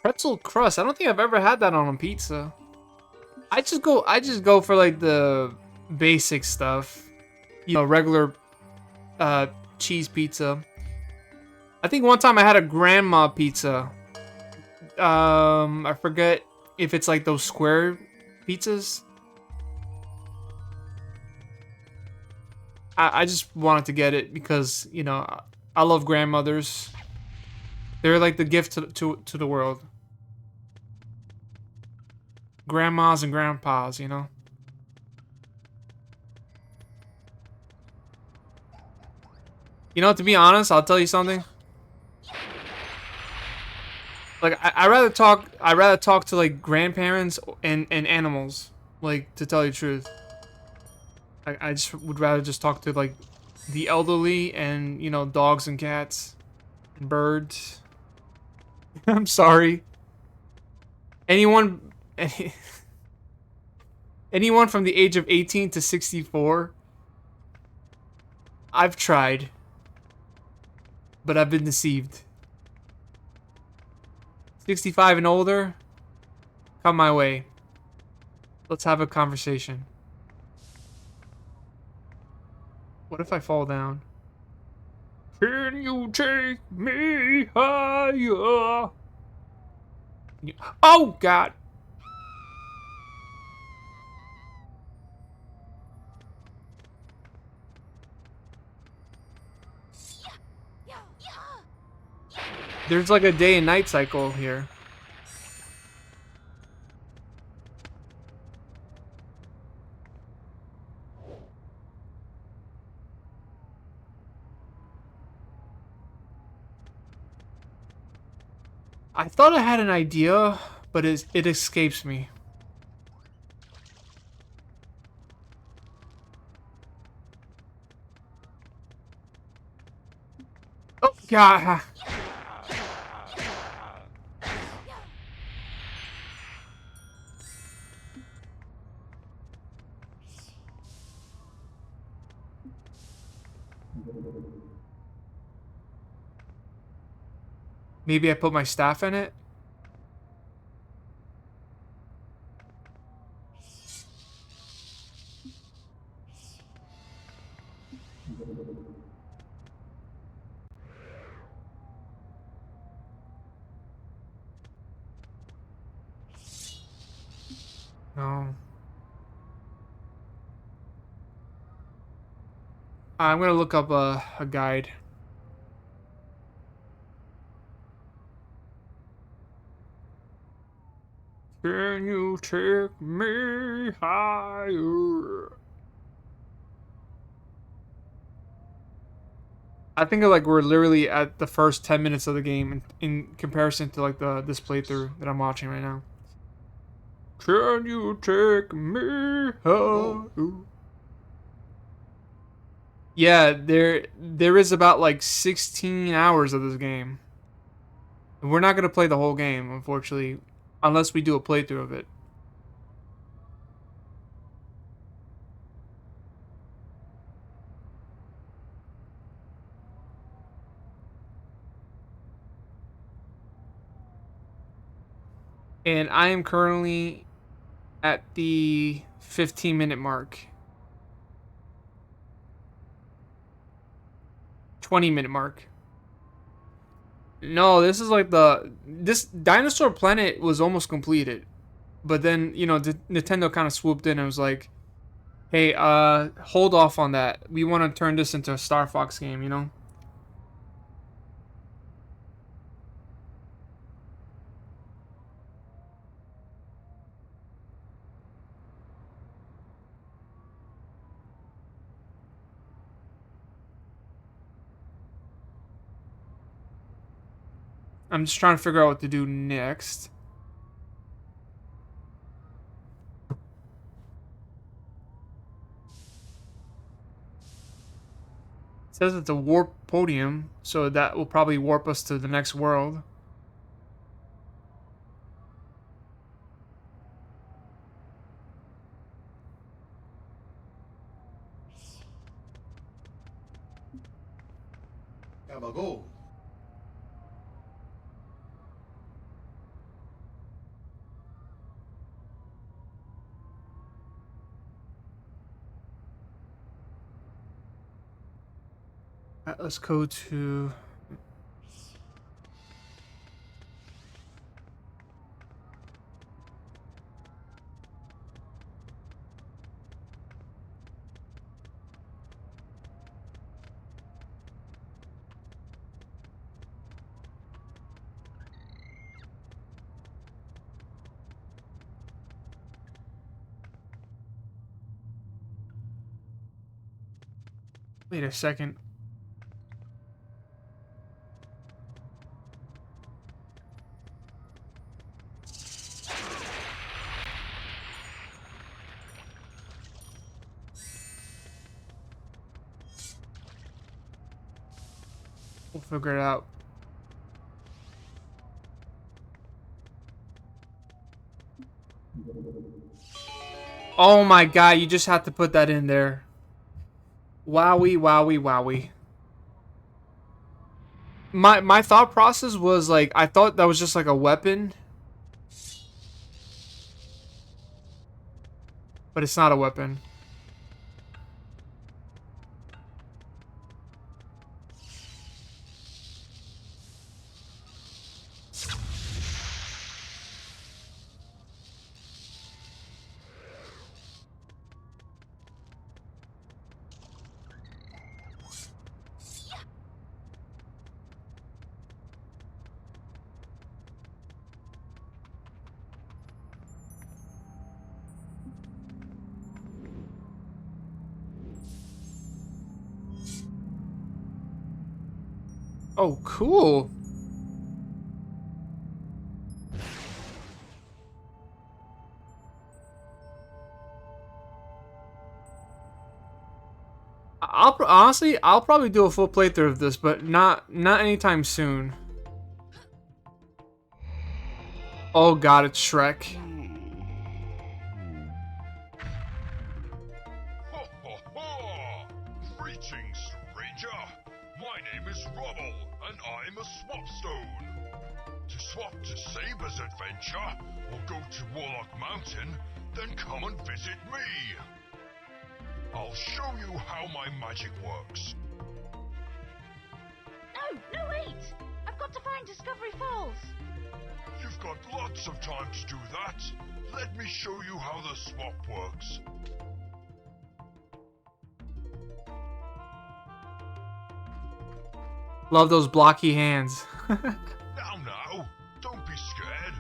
Pretzel crust. I don't think I've ever had that on a pizza. I just go for like the basic stuff. You know, regular cheese pizza. I think one time I had a grandma pizza. I forget if it's like those square pizzas. I just wanted to get it because, you know, I love grandmothers. They're like the gift to the world. Grandmas and grandpas, you know. You know, to be honest, I'll tell you something. Like I rather talk to like grandparents and animals, like, to tell you the truth. I just would rather just talk to like the elderly and, you know, dogs and cats and birds. I'm sorry. Anyone from the age of 18 to 64, I've tried, but I've been deceived. 65 and older, come my way. Let's have a conversation. What if I fall down? Can you take me higher? Oh, God. There's like a day and night cycle here. I thought I had an idea, but it escapes me. Oh, God. Maybe I put my staff in it? No. I'm gonna look up a guide. Can you take me higher? I think like we're literally at the first 10 minutes of the game in comparison to like this playthrough that I'm watching right now. Can you take me higher? Yeah, there is about like 16 hours of this game. We're not gonna play the whole game, unfortunately, unless we do a playthrough of it. And I am currently at the 15-minute mark. 20-minute mark. No, this is like this Dinosaur Planet was almost completed. But then, you know, Nintendo kind of swooped in and was like, "Hey, hold off on that. We want to turn this into a Star Fox game, you know?" I'm just trying to figure out what to do next. It says it's a warp podium, so that will probably warp us to the next world. Gabago. Alright, let's go to... Wait a second. We'll figure it out. Oh my god, you just have to put that in there. Wowie, wowie, wowie. My thought process was like, I thought that was just like a weapon. But it's not a weapon. Oh, cool. Honestly, I'll probably do a full playthrough of this, but not anytime soon. Oh god, it's Shrek. Ho ho ho! Greetings, adventure. My name is Rubble, and I'm a swap stone. To swap to Saber's adventure, or go to Warlock Mountain, then come and visit me. I'll show you how my magic works. No, wait! I've got to find Discovery Falls. You've got lots of time to do that. Let me show you how the swap works. Love those blocky hands. Now, don't be scared.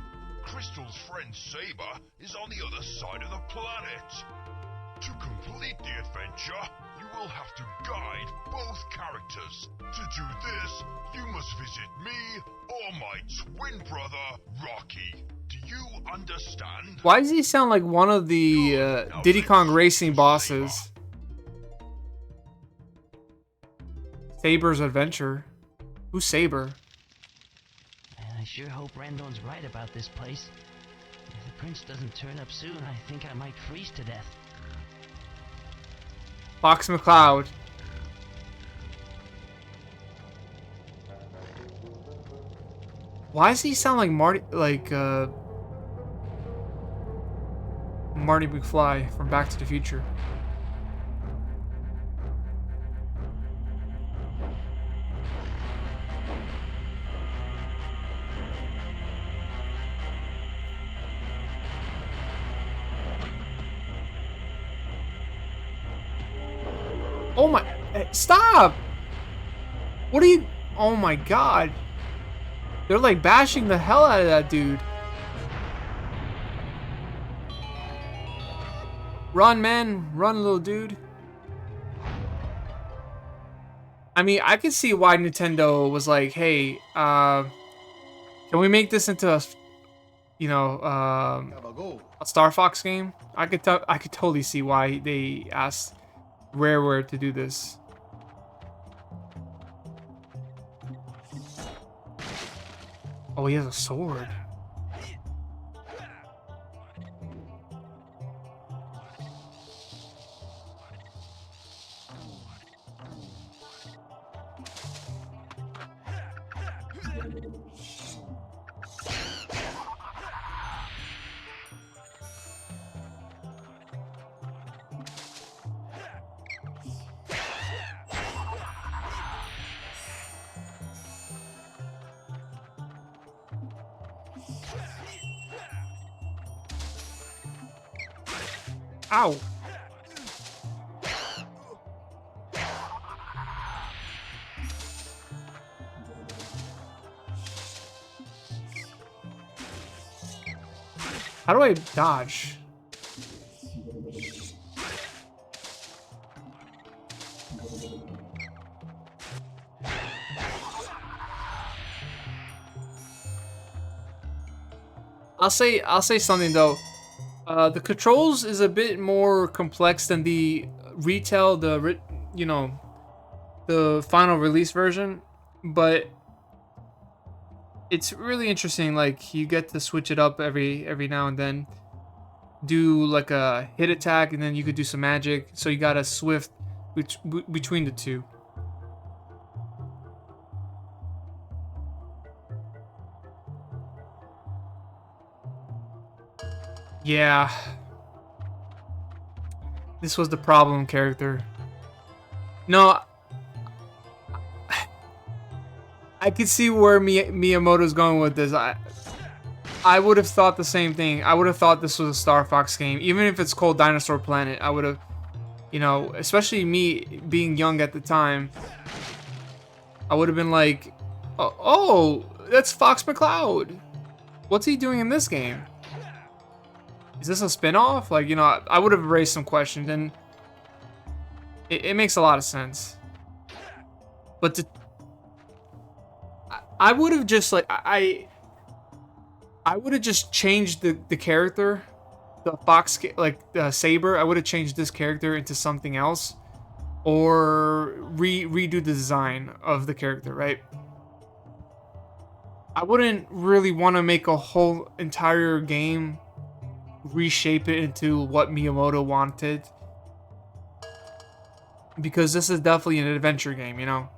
Krystal's friend Saber is on the other side of the planet. To complete the adventure, you will have to guide both characters. To do this, you must visit me or my twin brother, Rocky. Do you understand? Why does he sound like one of the Diddy Kong Racing bosses? Saber's Adventure. Who's Saber? I sure hope Randon's right about this place. If the prince doesn't turn up soon, I think I might freeze to death. Fox McCloud. Why does he sound like Marty McFly from Back to the Future? Oh my, stop! What are you, oh my god. They're like bashing the hell out of that dude. Run, man, run, little dude. I mean, I can see why Nintendo was like, hey, can we make this into a, you know, a Star Fox game? I could totally see why they asked Rareware to do this. Oh, he has a sword. Ow. How do I dodge? I'll say something though. The controls is a bit more complex than the retail, the final release version, but it's really interesting. Like, you get to switch it up every now and then, do like a hit attack, and then you could do some magic. So you got a swift between the two. Yeah. This was the problem character. No. I could see where Miyamoto's going with this. I would have thought the same thing. I would have thought this was a Star Fox game. Even if it's called Dinosaur Planet, I would have, you know, especially me being young at the time, I would have been like, oh, that's Fox McCloud. What's he doing in this game? Is this a spin-off? Like, you know, I would have raised some questions, and it makes a lot of sense. But I would have just, like, I would have just changed the character, the Fox, like, Saber. I would have changed this character into something else, or redo the design of the character, right? I wouldn't really want to make a whole entire game, reshape it into what Miyamoto wanted. because this is definitely an adventure game, you know?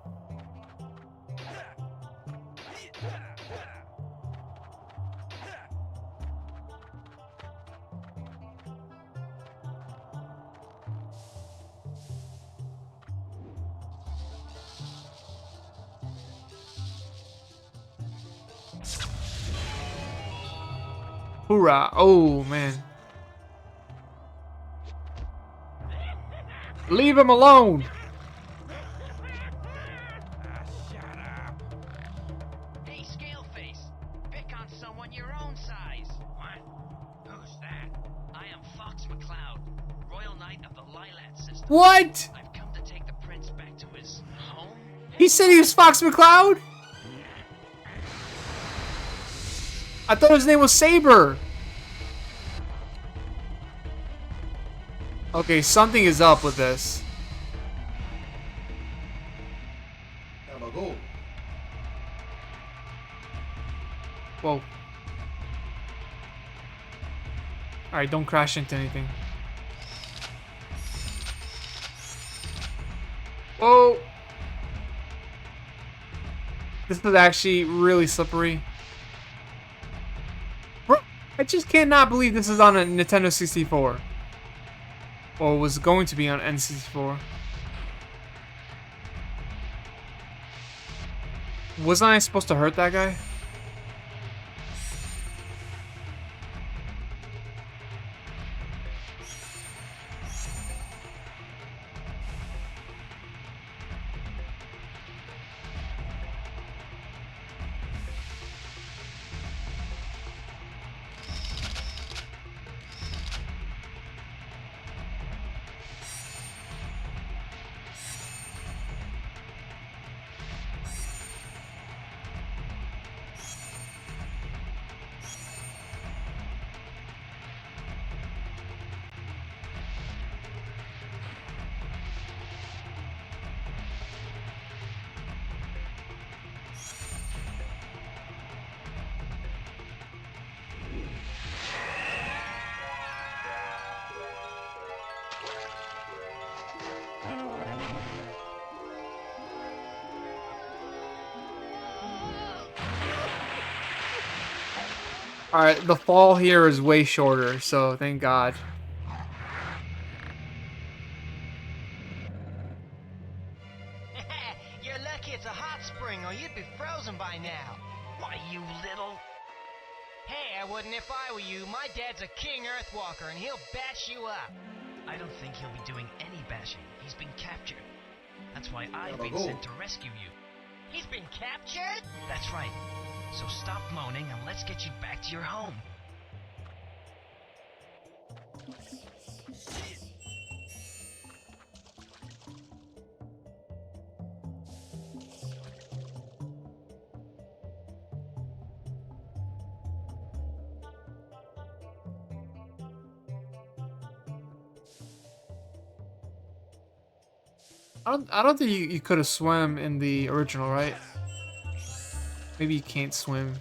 Hoorah. Oh, man. Leave him alone. Hey, Scaleface! Pick on someone your own size! What? Who's that? I am Fox McCloud, Royal Knight of the Lilat System. What? I've come to take the prince back to his home? He said he was Fox McCloud? I thought his name was Saber. Okay, something is up with this. Whoa. Alright, don't crash into anything. Whoa! This is actually really slippery. Bro, I just cannot believe this is on a Nintendo 64. Or was going to be on N64. Wasn't I supposed to hurt that guy? Alright, the fall here is way shorter, so thank God. You're lucky it's a hot spring, or you'd be frozen by now. Why, you little... Hey, I wouldn't if I were you. My dad's a king earthwalker, and he'll bash you up. I don't think he'll be doing any bashing. He's been captured. That's why I've been sent to rescue you. He's been captured? That's right. So stop moaning and let's get you back to your home. I don't think you could have swam in the original, right? Maybe you can't swim.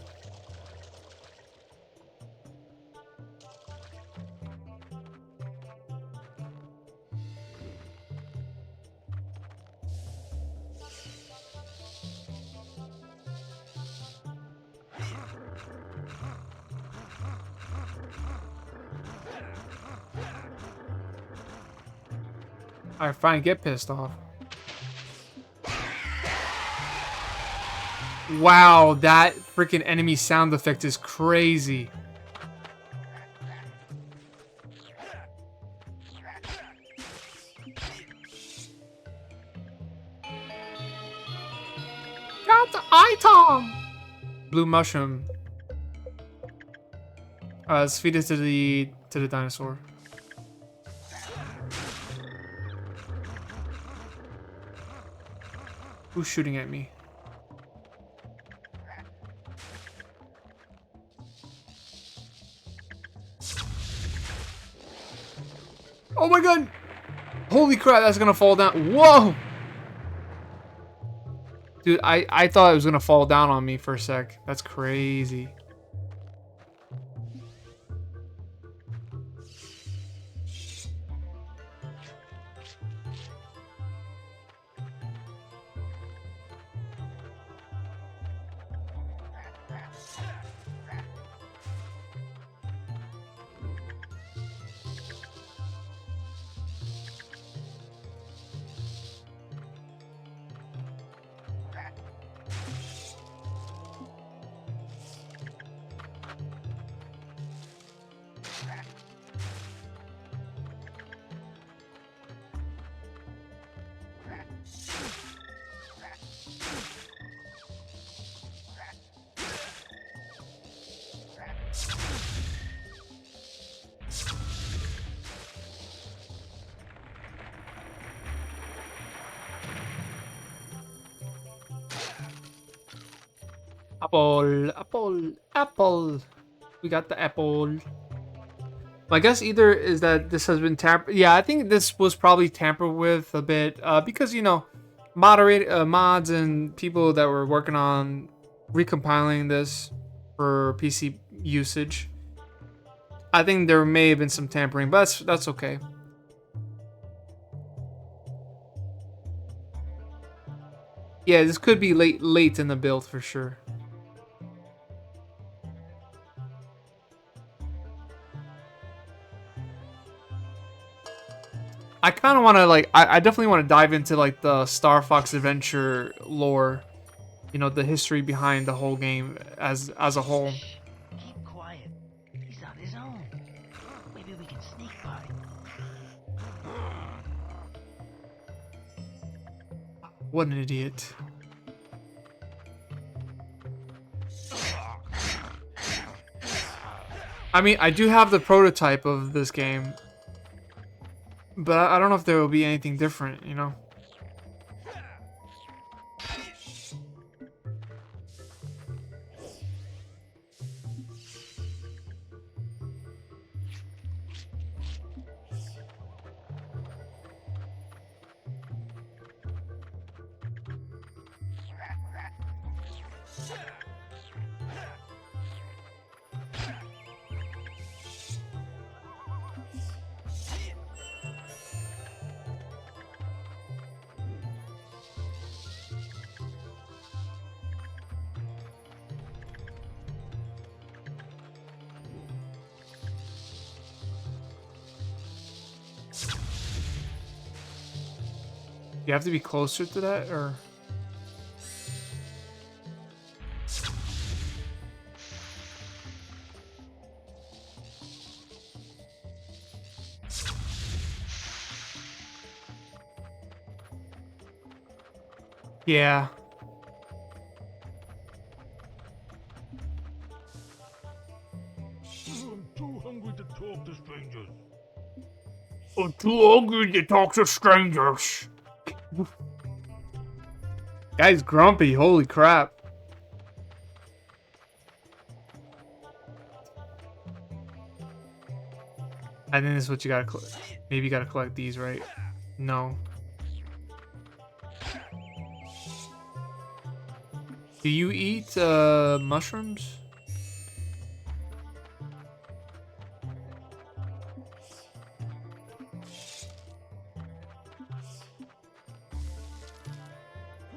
Alright, fine, get pissed off. Wow, that freaking enemy sound effect is crazy. Got the item! Blue mushroom. Let's feed it to the dinosaur. Who's shooting at me? Oh my god! Holy crap, that's gonna fall down. Whoa! Dude, I thought it was gonna fall down on me for a sec. That's crazy. Apple, apple, apple. We got the apple. My guess either is that this has been tampered. Yeah, I think this was probably tampered with a bit because, you know, mods and people that were working on recompiling this for PC usage. I think there may have been some tampering, but that's okay. Yeah, this could be late in the build for sure. I kind of want to like I definitely want to dive into like the Star Fox Adventure lore, you know, the history behind the whole game as a whole. Shh. Keep quiet. He's on his own. Maybe we can sneak by. What an idiot. I mean, I do have the prototype of this game, but I don't know if there will be anything different, you know? You have to be closer to that, or... Yeah. I'm too hungry to talk to strangers. I'm too hungry to talk to strangers. Guy's grumpy, holy crap. I think this is what you gotta collect. Maybe you gotta collect these, right? No. Do you eat mushrooms?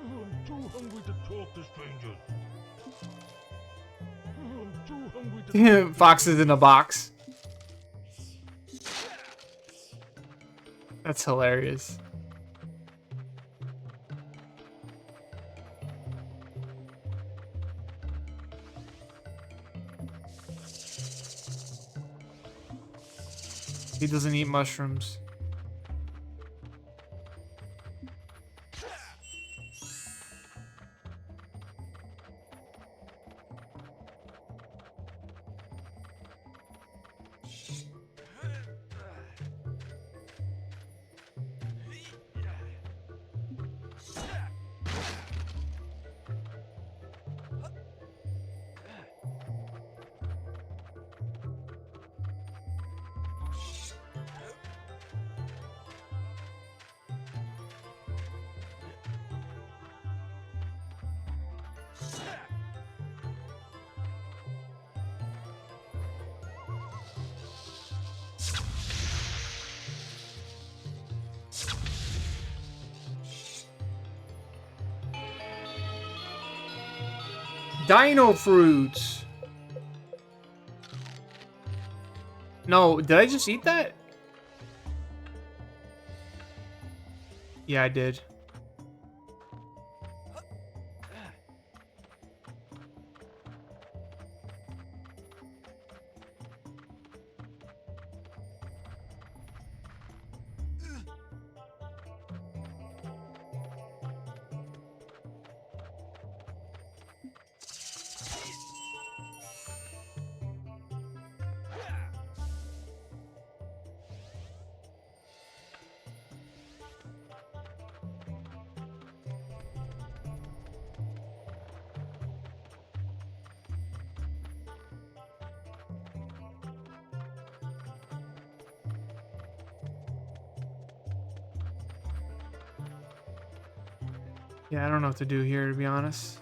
I'm too hungry to talk to strangers. I'm too hungry to Foxes in a box. That's hilarious. He doesn't eat mushrooms. Dino fruits. No, did I just eat that? Yeah, I did. Yeah, I don't know what to do here, to be honest.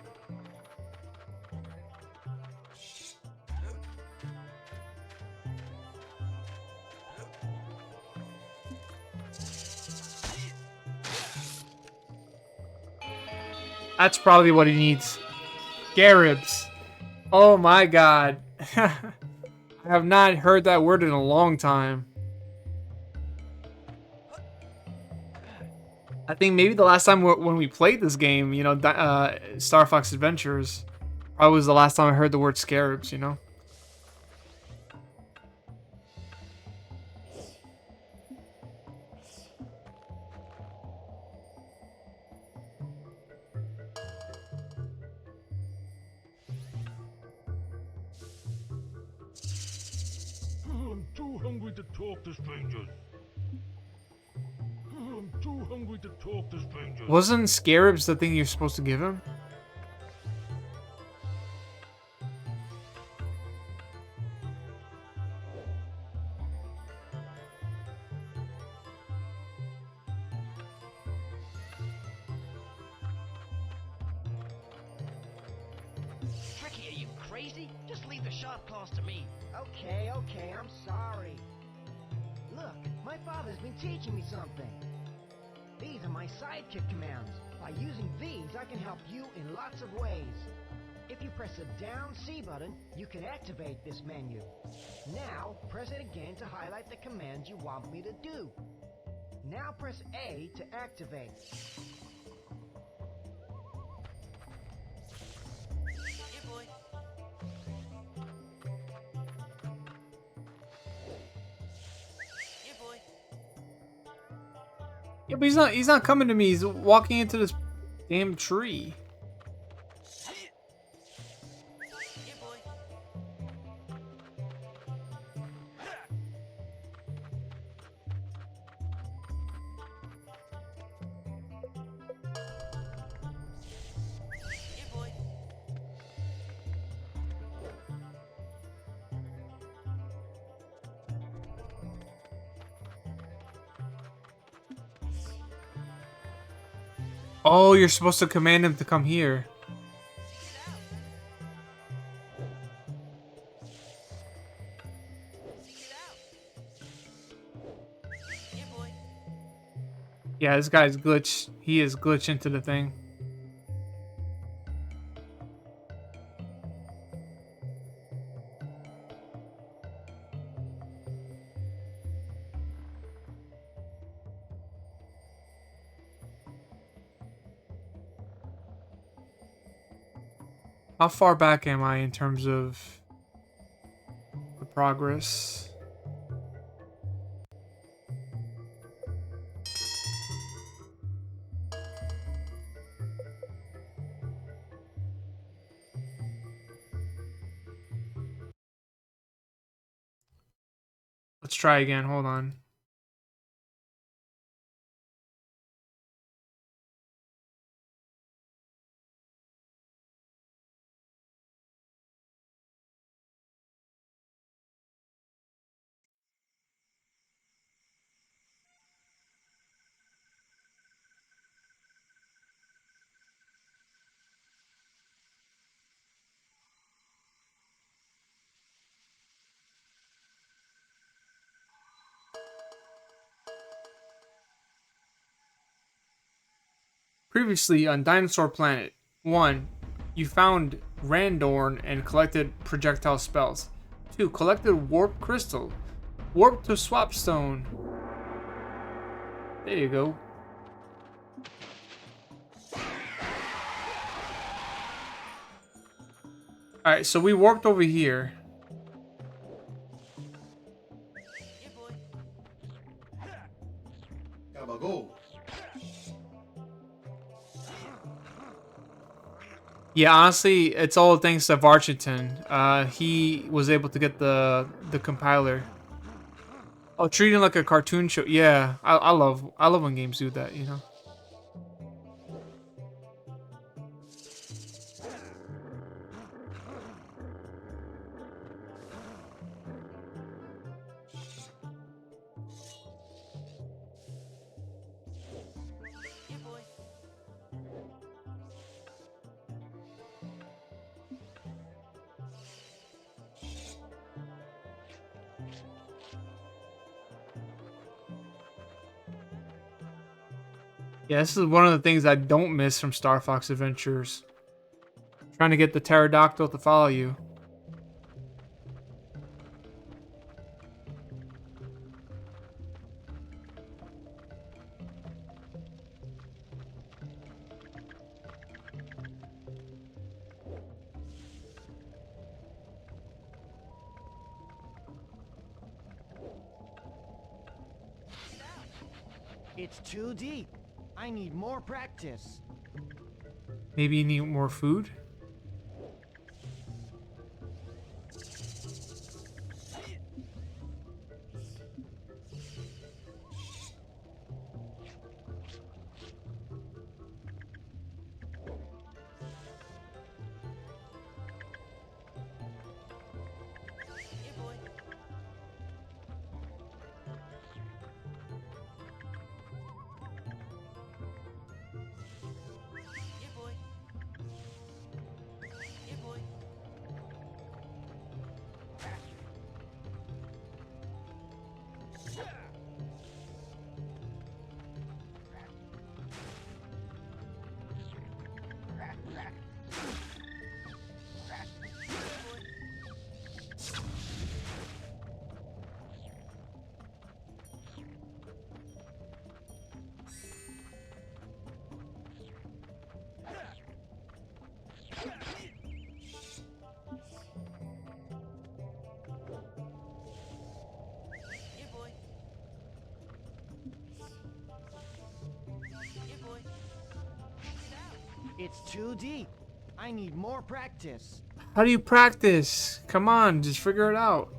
That's probably what he needs. Scarabs. Oh my god. I have not heard that word in a long time. I think maybe the last time when we played this game, you know, Star Fox Adventures, probably was the last time I heard the word scarabs, you know? I'm too hungry to talk to strangers. I'm too hungry to talk to strangers. Wasn't scarabs the thing you're supposed to give him? Tricky, are you crazy? Just leave the sharp claws to me. Okay, I'm sorry. Look, my father's been teaching me something. These are my sidekick commands. By using these, I can help you in lots of ways. If you press the down C button, you can activate this menu. Now, press it again to highlight the commands you want me to do. Now press A to activate. Yeah, boy. Yeah, boy. Yeah, but he's not coming to me. He's walking into this damn tree. Yeah, boy. Yeah, boy. Oh, you're supposed to command him to come here. Yeah, boy. Yeah, this guy's glitched. He is glitched into the thing. How far back am I in terms of the progress? Let's try again. Hold on. Previously on Dinosaur Planet 1, you found Randorn and collected projectile spells. 2. Collected Warp Crystal. Warp to Swap Stone. There you go. Alright, so we warped over here. Yeah, boy. Yeah, honestly, it's all thanks to Varchington. He was able to get the compiler. Oh, treating like a cartoon show. Yeah, I love when games do that, you know. Yeah, boy. Yeah, this is one of the things I don't miss from Star Fox Adventures. Trying to get the pterodactyl to follow you. It's too deep. I need more practice. Maybe you need more food? It's too deep. I need more practice. How do you practice? Come on, just figure it out.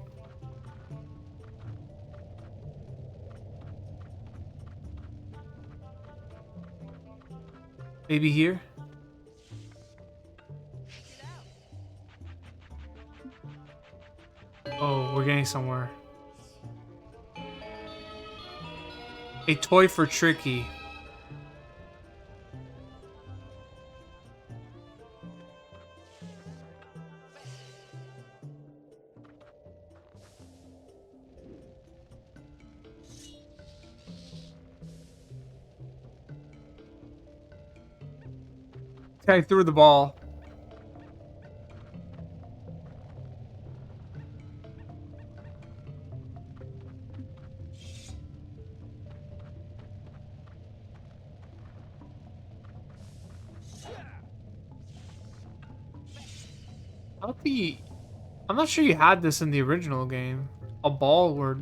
Maybe here? Oh, we're getting somewhere. A toy for Tricky. I threw the ball. I don't think I'm not sure you had this in the original game. A ball where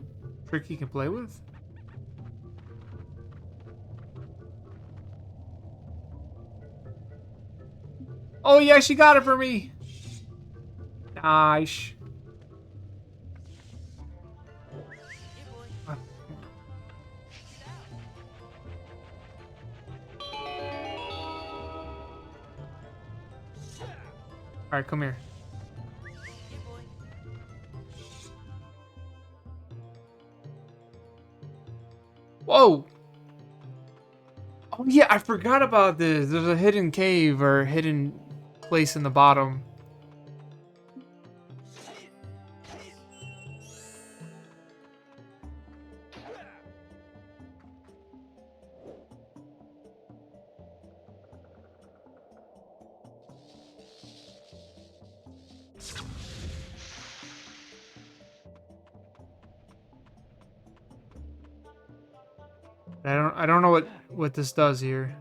Tricky can play with? Oh yeah, she got it for me. Nice. Alright, come here. Whoa! Oh yeah, I forgot about this. There's a hidden cave or hidden place in the bottom. I don't know what this does here.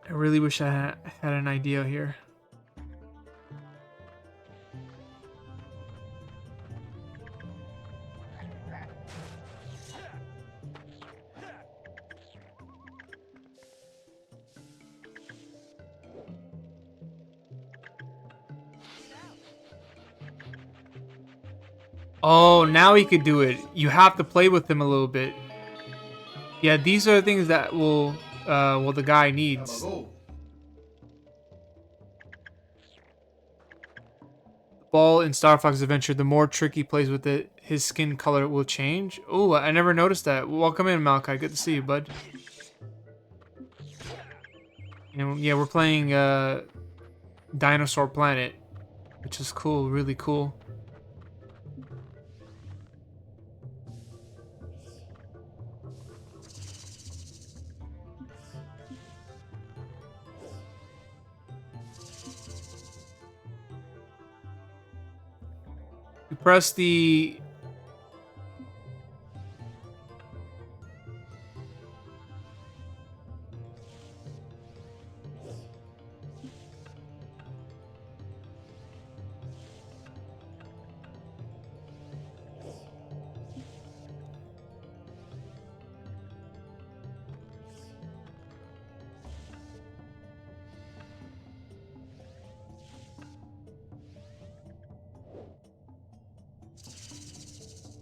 I really wish I had an idea here. Oh, now he could do it. You have to play with him a little bit. Yeah, these are the things that will, well, the guy needs. Ball in Star Fox Adventure, the more trick he plays with it, his skin color will change. Oh, I never noticed that. Welcome in, Malachi. Good to see you, bud. And yeah, we're playing Dinosaur Planet, which is cool, really cool. You press the...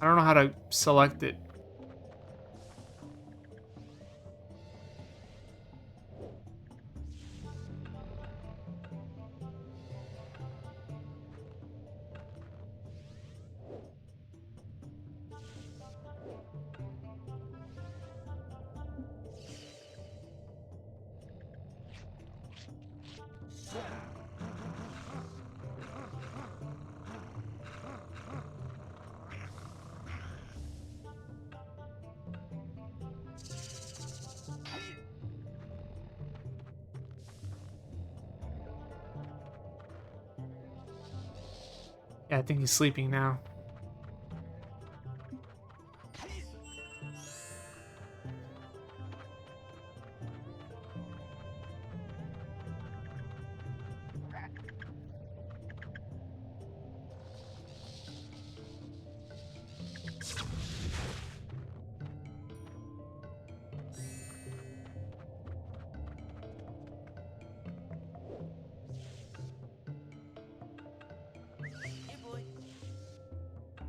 I don't know how to select it. Yeah, I think he's sleeping now.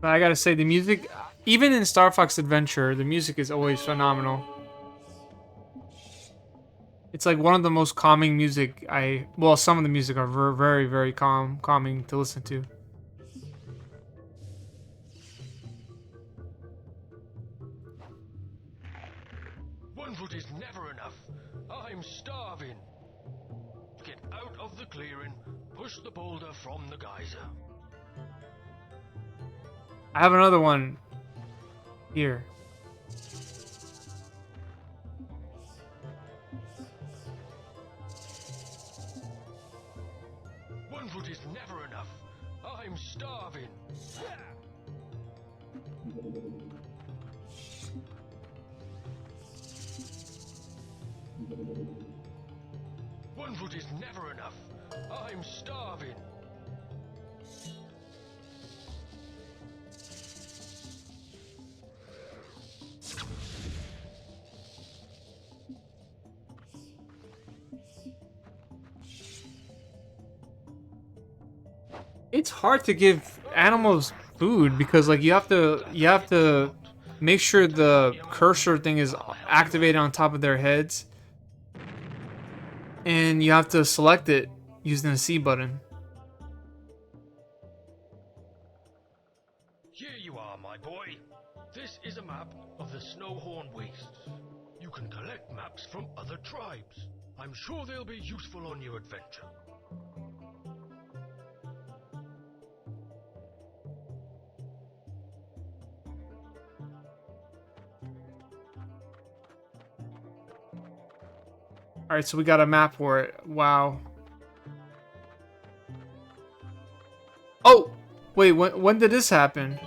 But I gotta say, the music, even in Star Fox Adventure, the music is always phenomenal. It's like one of the most calming music well, some of the music are very, very calming to listen to. One foot is never enough. I'm starving. Get out of the clearing. Push the boulder from the geyser. I have another one here. One foot is never enough. I'm starving. One foot is never enough. I'm starving. It's hard to give animals food because like you have to make sure the cursor thing is activated on top of their heads, and you have to select it using the C button. Here you are, my boy. This is a map of the Snowhorn Wastes. You can collect maps from other tribes. I'm sure they'll be useful on your adventure. Alright, so we got a map for it. Wow. Oh! Wait, when did this happen?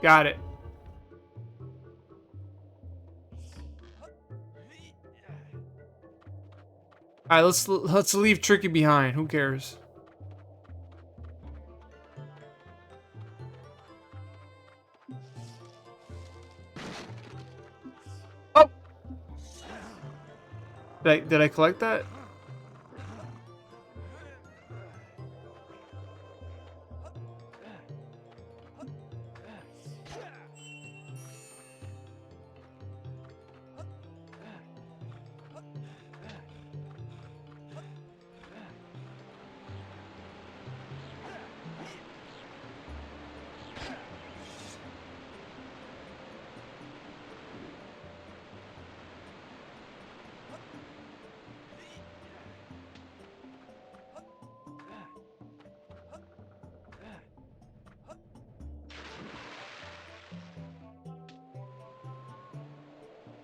Got it. All right, let's leave Tricky behind. Who cares? Oh! Did I collect that?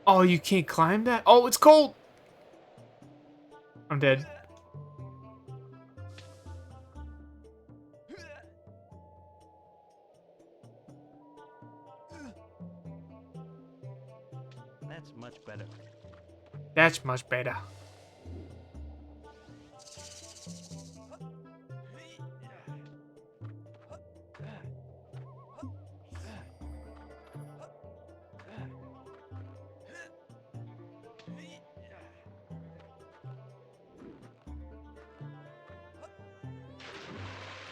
Oh, you can't climb that? Oh, it's cold! I'm dead. That's much better. That's much better.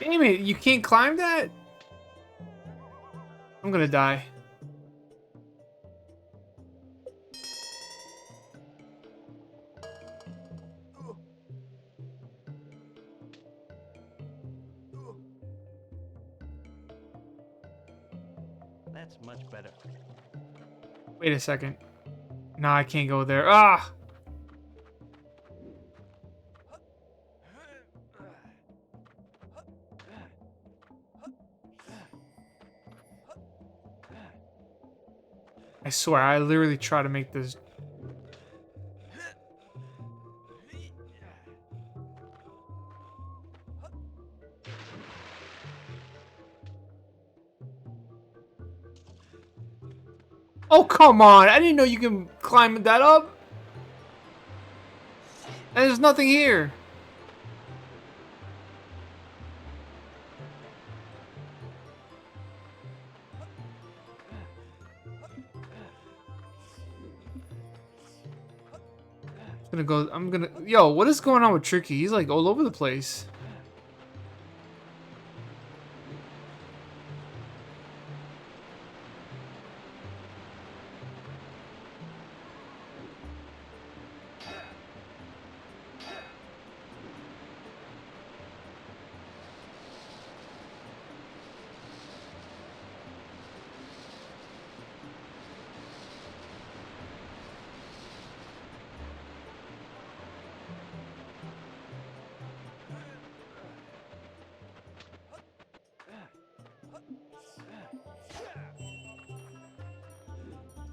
Damn it, you can't climb that? I'm gonna die. That's much better. Wait a second. Nah, I can't go there. Ah! I swear, I literally try to make this. Oh, come on. I didn't know you can climb that up. And there's nothing here. I'm gonna, yo, what is going on with Tricky? He's like all over the place.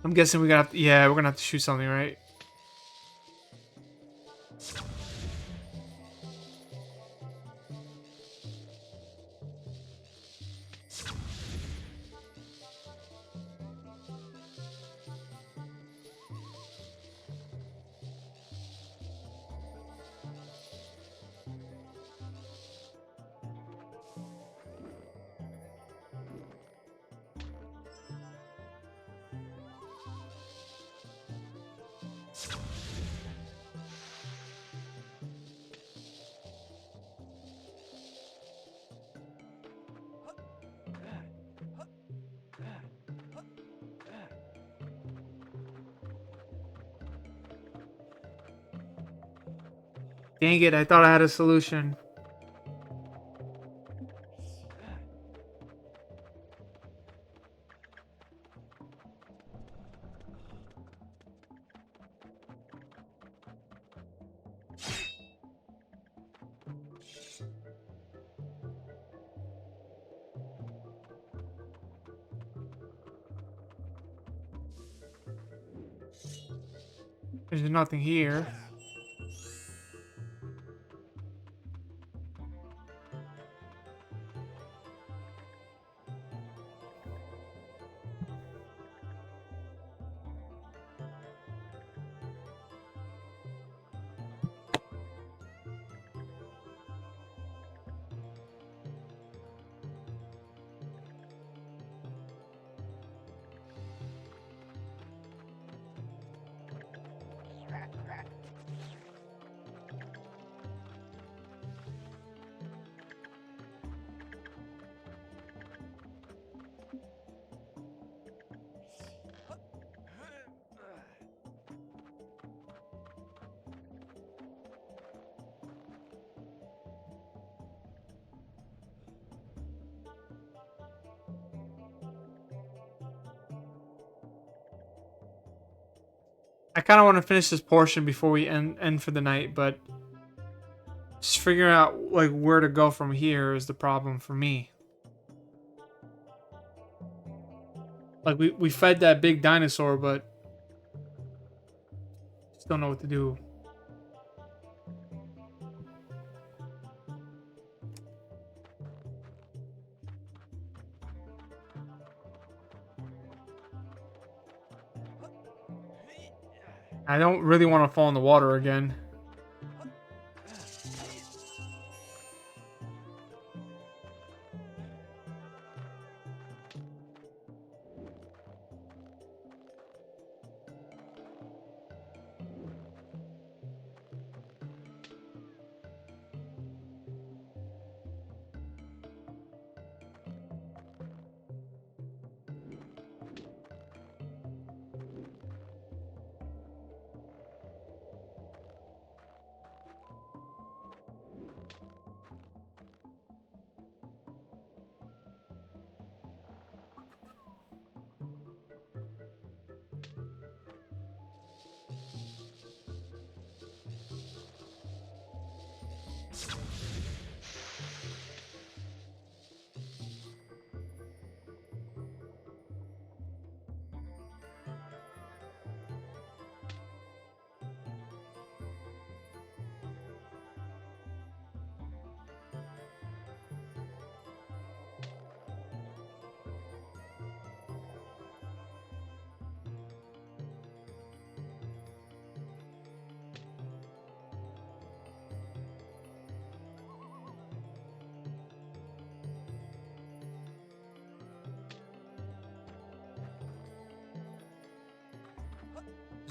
I'm guessing we're gonna have to, yeah, we're gonna have to shoot something, right? Dang it, I thought I had a solution. There's nothing here. I kind of want to finish this portion before we end for the night, but just figuring out like where to go from here is the problem for me. Like we fed that big dinosaur, but just don't know what to do. I don't really want to fall in the water again.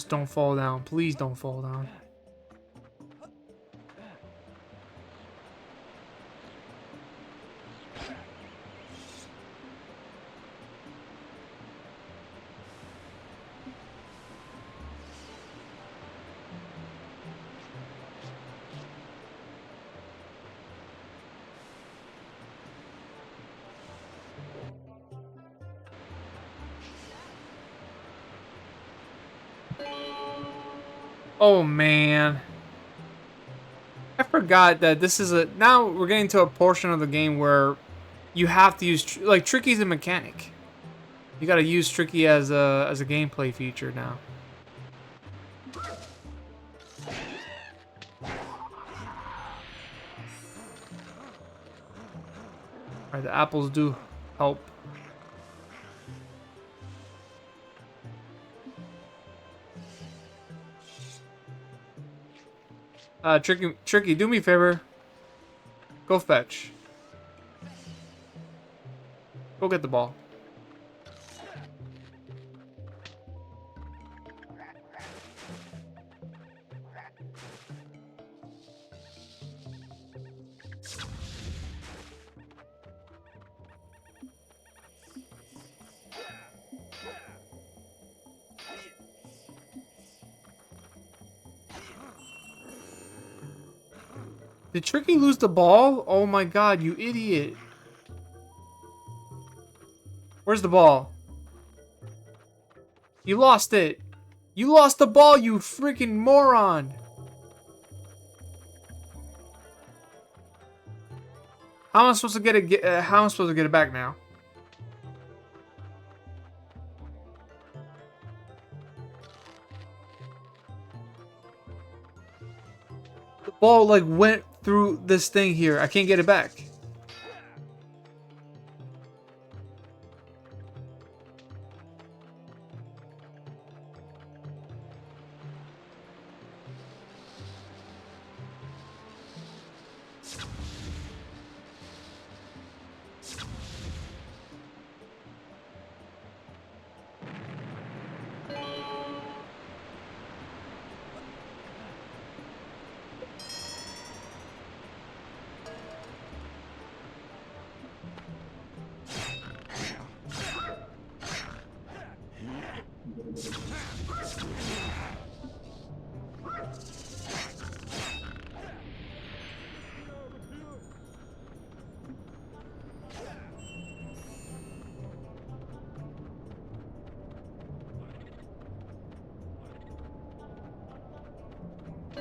Just don't fall down. Please don't fall down. Oh man. I forgot that this is a... Now we're getting to a portion of the game where you have to use... Like, Tricky's a mechanic. You gotta use Tricky as a gameplay feature now. Alright, the apples do help. Tricky, do me a favor. Go fetch. Go get the ball. Did Tricky lose the ball? Oh my god, you idiot. Where's the ball? You lost it. You lost the ball, you freaking moron. How am I supposed to get it? How am I supposed to get it back now? The ball like went through this thing here. I can't get it back.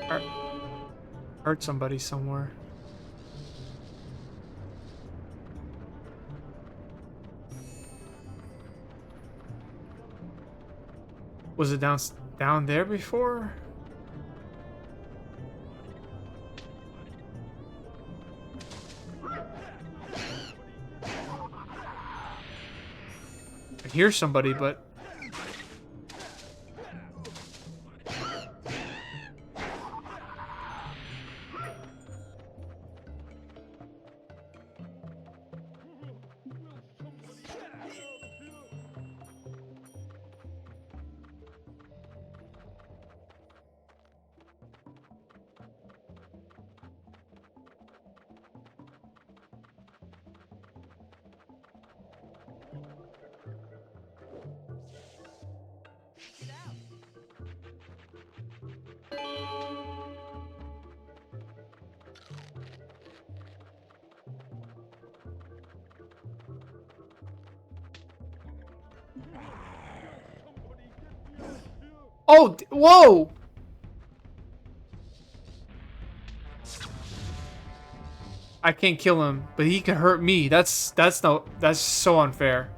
Hurt, hurt somebody somewhere. Was it down there before? I hear somebody, but oh, whoa! I can't kill him, but he can hurt me. That's so unfair.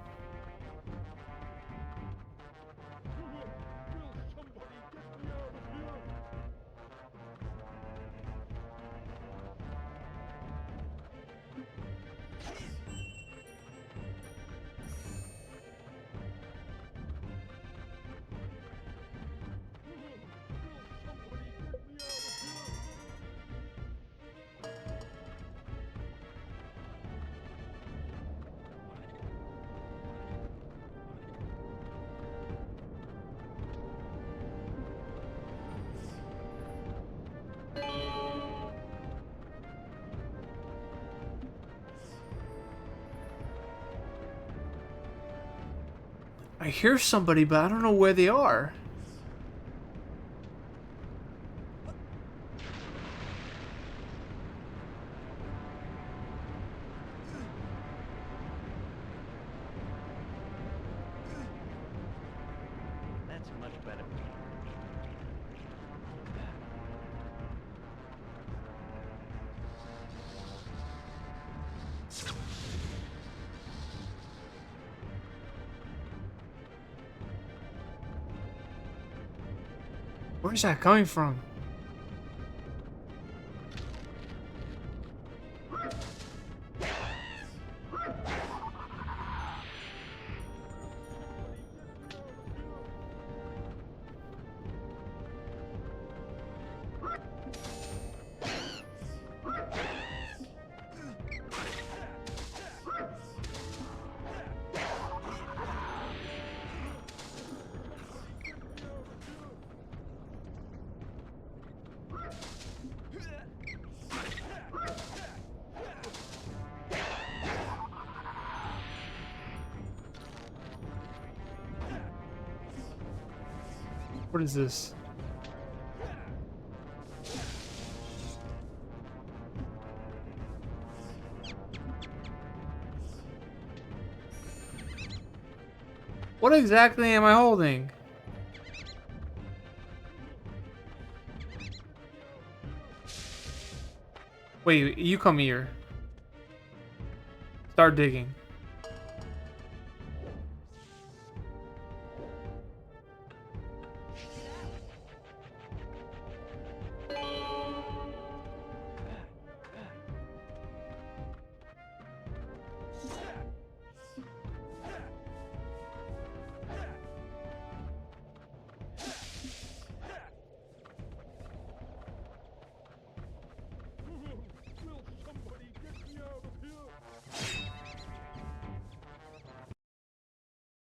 I hear somebody, but I don't know where they are. That's much better. Where's that coming from? What is this? What exactly am I holding? Wait, you come here. Start digging.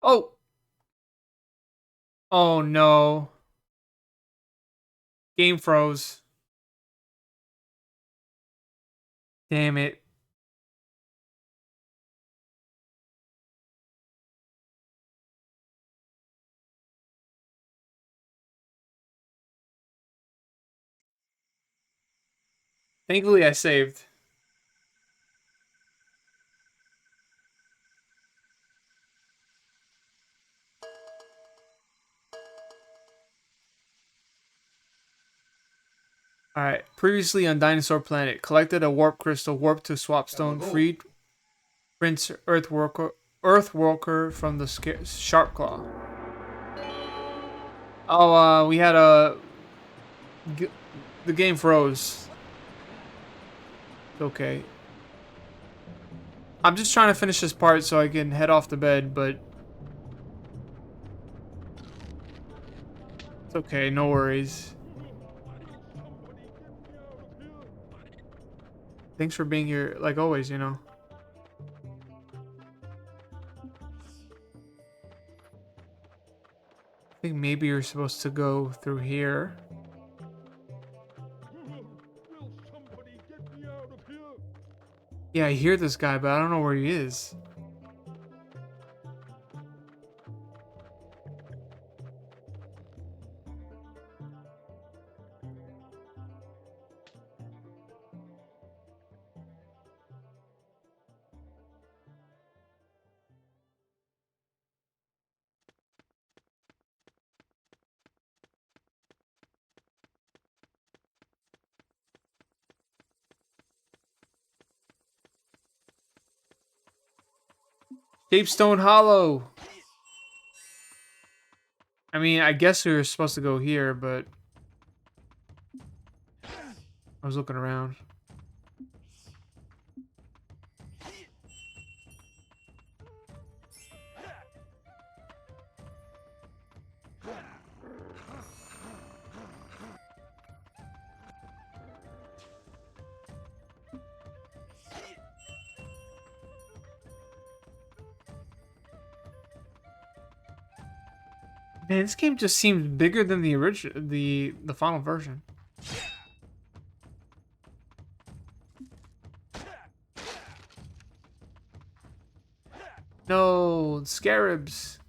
Oh! Oh no. Game froze. Damn it. Thankfully I saved. Alright, previously on Dinosaur Planet, collected a warp crystal, warped to Swapstone, freed Prince Earthwalker from the Sharp Claw. Oh, we had the game froze. It's okay. I'm just trying to finish this part so I can head off to bed, but it's okay, no worries. Thanks for being here, like always, you know. I think maybe you're supposed to go through here. Yeah, I hear this guy, but I don't know where he is. Shapestone Hollow. I mean, I guess we were supposed to go here, but I was looking around. Man, this game just seems bigger than the original, the final version. No, scarabs.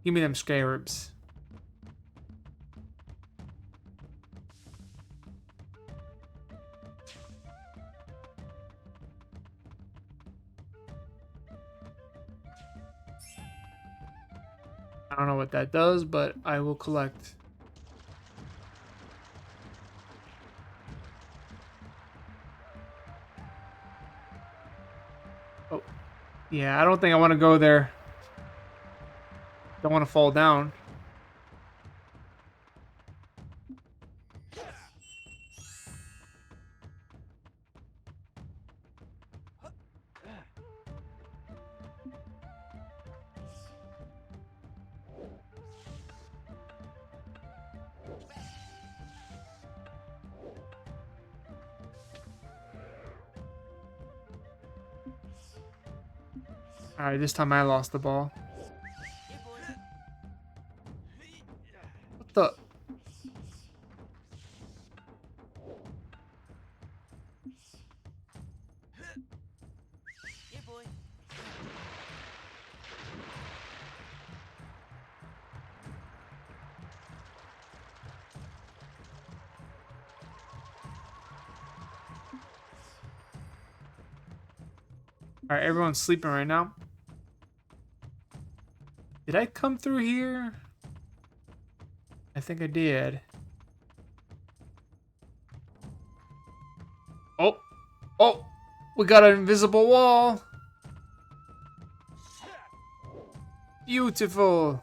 Give me them scarabs. I don't know what that does, but I will collect. Oh, yeah, I don't think I want to go there. Don't want to fall down. Alright, this time I lost the ball. What the? Alright, everyone's sleeping right now. Did I come through here? I think I did. Oh! Oh! We got an invisible wall! Beautiful!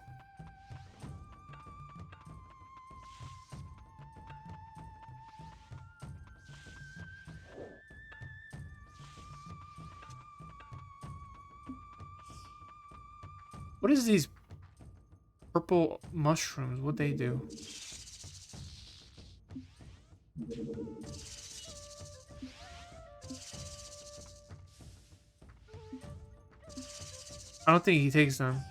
What is these purple mushrooms? What they do? I don't think he takes them.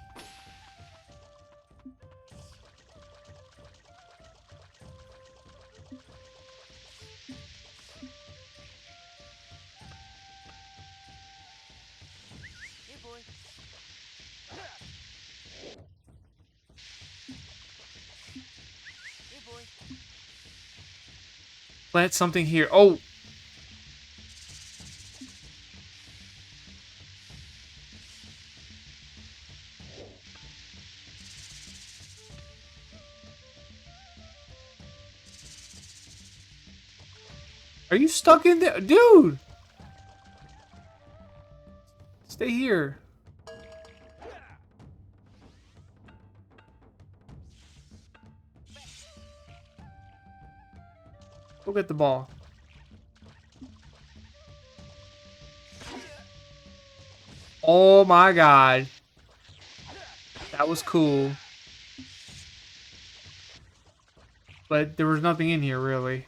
Plant something here. Oh! Are you stuck in there? Dude! Stay here. Go get the ball. Oh my god. That was cool. But there was nothing in here, really.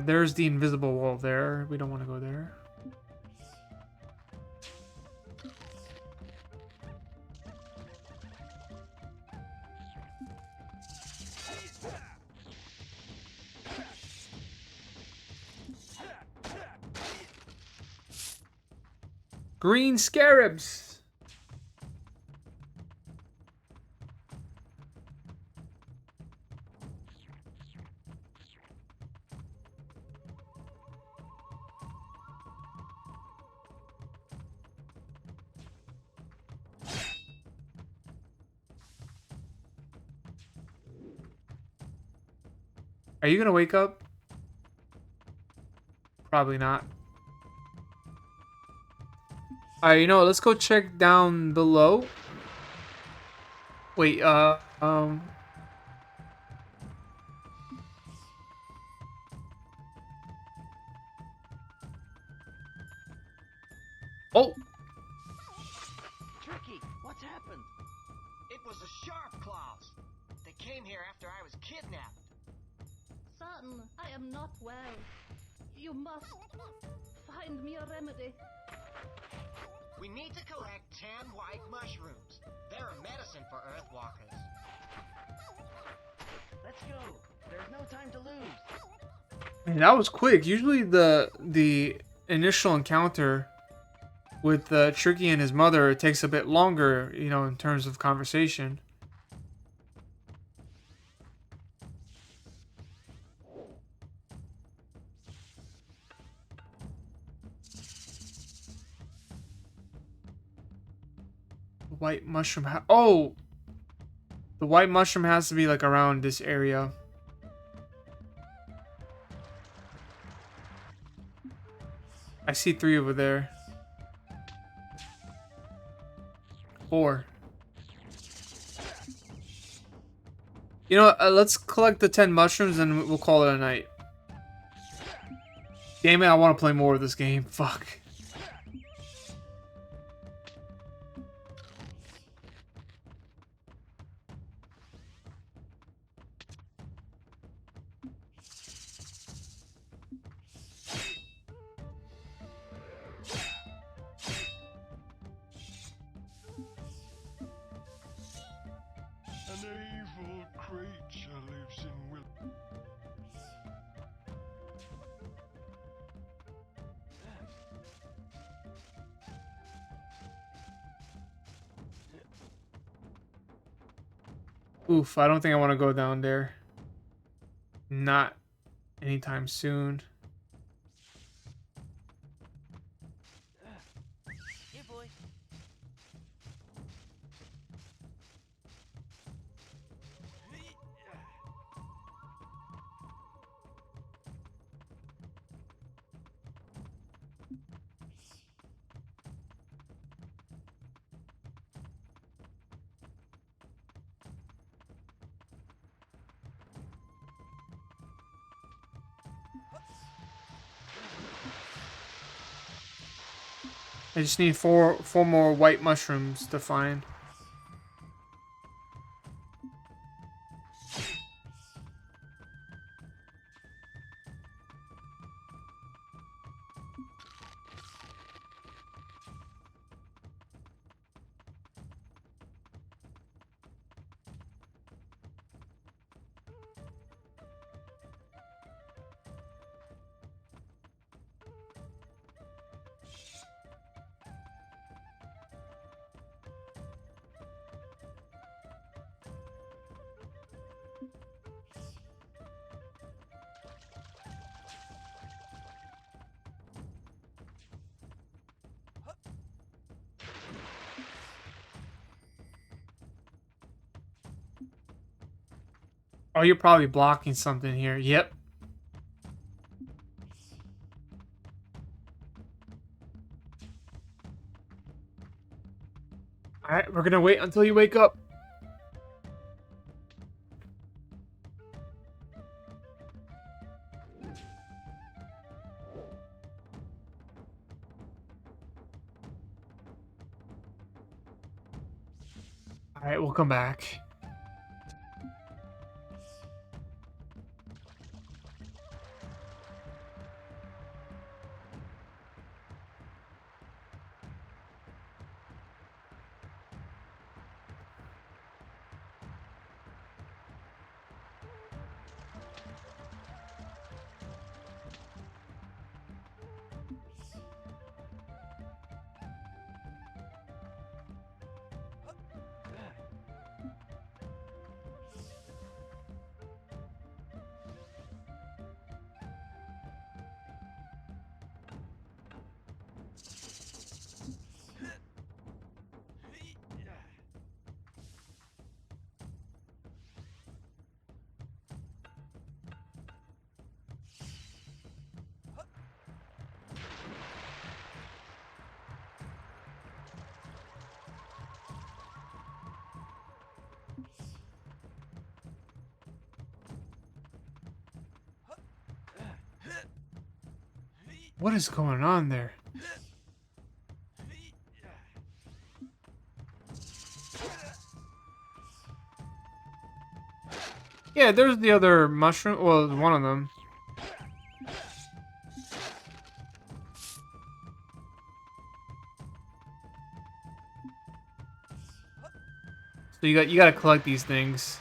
There's the invisible wall there. We don't want to go there. Green scarabs. Are you gonna wake up? Probably not. Alright, you know what? Let's go check down below. Wait, Oh! Tricky, what's happened? It was the sharp claws. They came here after I was kidnapped. Son, I am not well. You must find me a remedy. We need to collect 10 white mushrooms. They're a medicine for Earthwalkers. Let's go. There's no time to lose. Man, that was quick. Usually the initial encounter with Tricky and his mother, it takes a bit longer, you know, in terms of conversation. White mushroom. Oh! The white mushroom has to be like around this area. I see 3 over there. 4. You know what? Let's collect the 10 mushrooms and we'll call it a night. Damn it, I want to play more of this game. Fuck. An evil creature lives in Will. Oof, I don't think I want to go down there. Not anytime soon. Here, boy. I just need four more white mushrooms to find. Oh, you're probably blocking something here. Yep. Alright, we're gonna wait until you wake up. Alright, we'll come back. What is going on there? Yeah, there's the other mushroom. Well, one of them. So you gotta collect these things.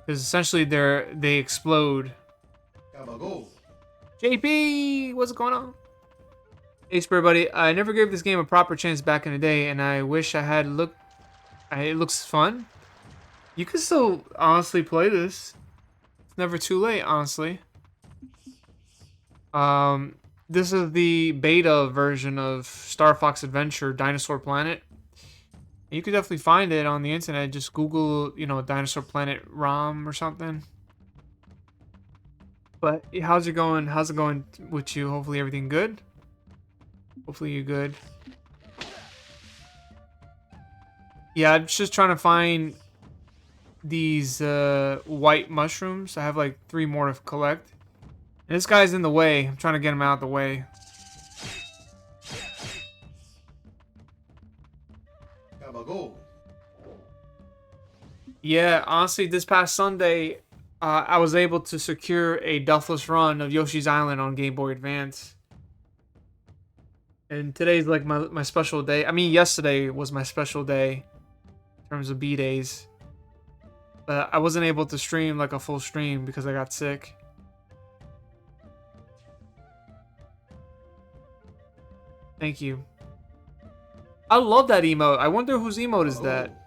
Because essentially they explode. JP, what's going on? Hey, Spur Buddy, I never gave this game a proper chance back in the day, and I wish I had looked. It looks fun. You can still honestly play this. It's never too late, honestly. This is the beta version of Star Fox Adventure Dinosaur Planet. You could definitely find it on the internet. Just Google, you know, Dinosaur Planet ROM or something. But how's it going? How's it going with you? Hopefully everything good. Hopefully you're good. Yeah, I'm just trying to find these white mushrooms. I have like 3 more to collect. And this guy's in the way. I'm trying to get him out of the way. Yeah, honestly, this past Sunday, I was able to secure a deathless run of Yoshi's Island on Game Boy Advance. And today's like my special day. I mean, yesterday was my special day in terms of B-days. But I wasn't able to stream like a full stream because I got sick. Thank you. I love that emote. I wonder whose emote is that.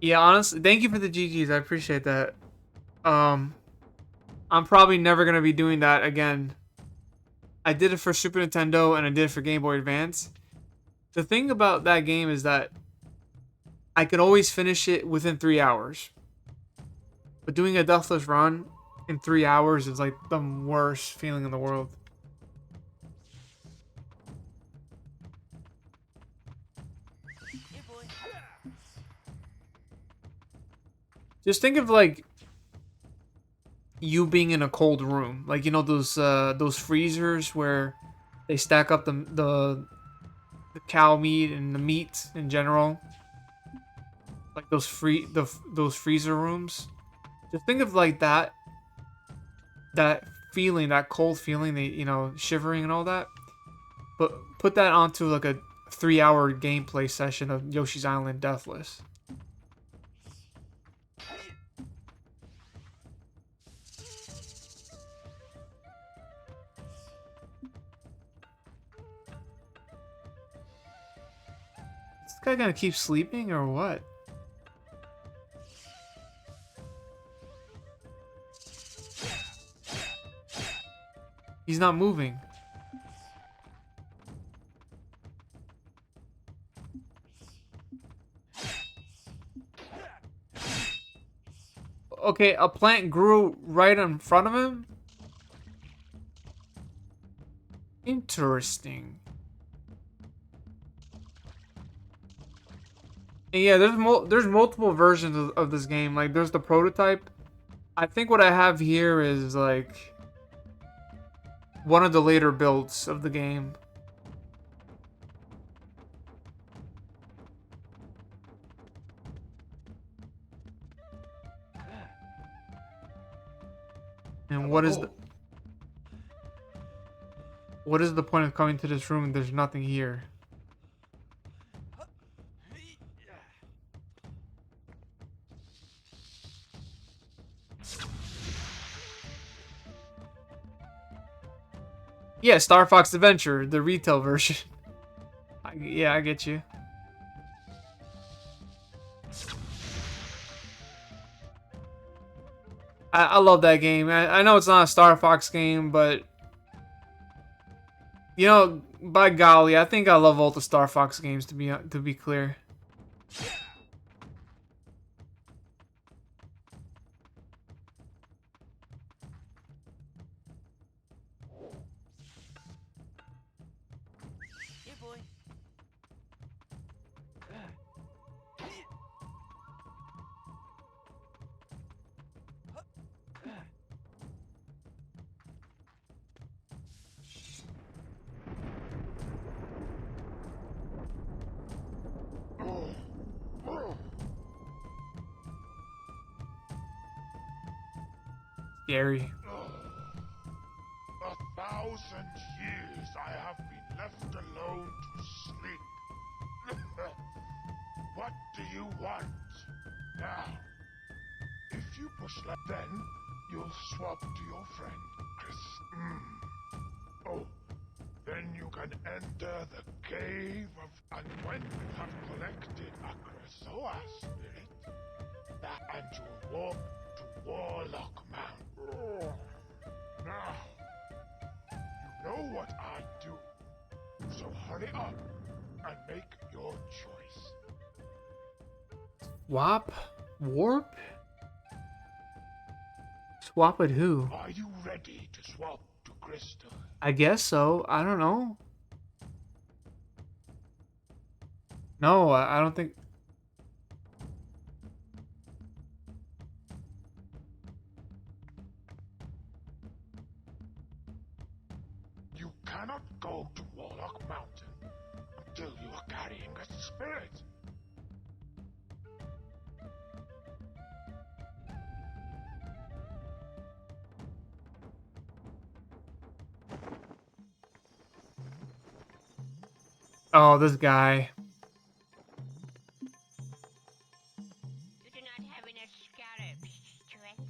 Yeah, honestly, thank you for the GGs. I appreciate that. I'm probably never gonna be doing that again. I did it for Super Nintendo and I did it for Game Boy Advance. The thing about that game is that I could always finish it within 3 hours. But doing a deathless run in 3 hours is like the worst feeling in the world. Just think of like you being in a cold room, like you know those freezers where they stack up the cow meat and the meat in general, like those freezer rooms. Just think of like that feeling, that cold feeling, you know, shivering and all that. But put that onto like a 3-hour gameplay session of Yoshi's Island Deathless. guy gonna keep sleeping or what? He's not moving. Okay, a plant grew right in front of him? Interesting. And yeah, there's multiple versions of this game. Like, there's the prototype. I think what I have here is, like, one of the later builds of the game. And what is the point of coming to this room and there's nothing here? Yeah, Star Fox Adventure, the retail version. Yeah, I get you. I love that game. I know it's not a Star Fox game, but you know, by golly, I think I love all the Star Fox games to be clear. Yeah, boy. Scary. 1,000 years I have been left alone to sleep. What do you want? Now, if you push left, then you'll swap to your friend, Chris. Oh, then you can enter the cave of... And when you have collected a Krystal spirit, and you'll walk to Warlock Mountain. Now, you know what I do, so hurry up and make your choice. Swap? Warp? Swap with who? Are you ready to swap to Krystal? I guess so. I don't know. No, I don't think... You cannot go to Warlock Mountain until you are carrying a spirit. Oh, this guy. You do not have enough scarabs to enter.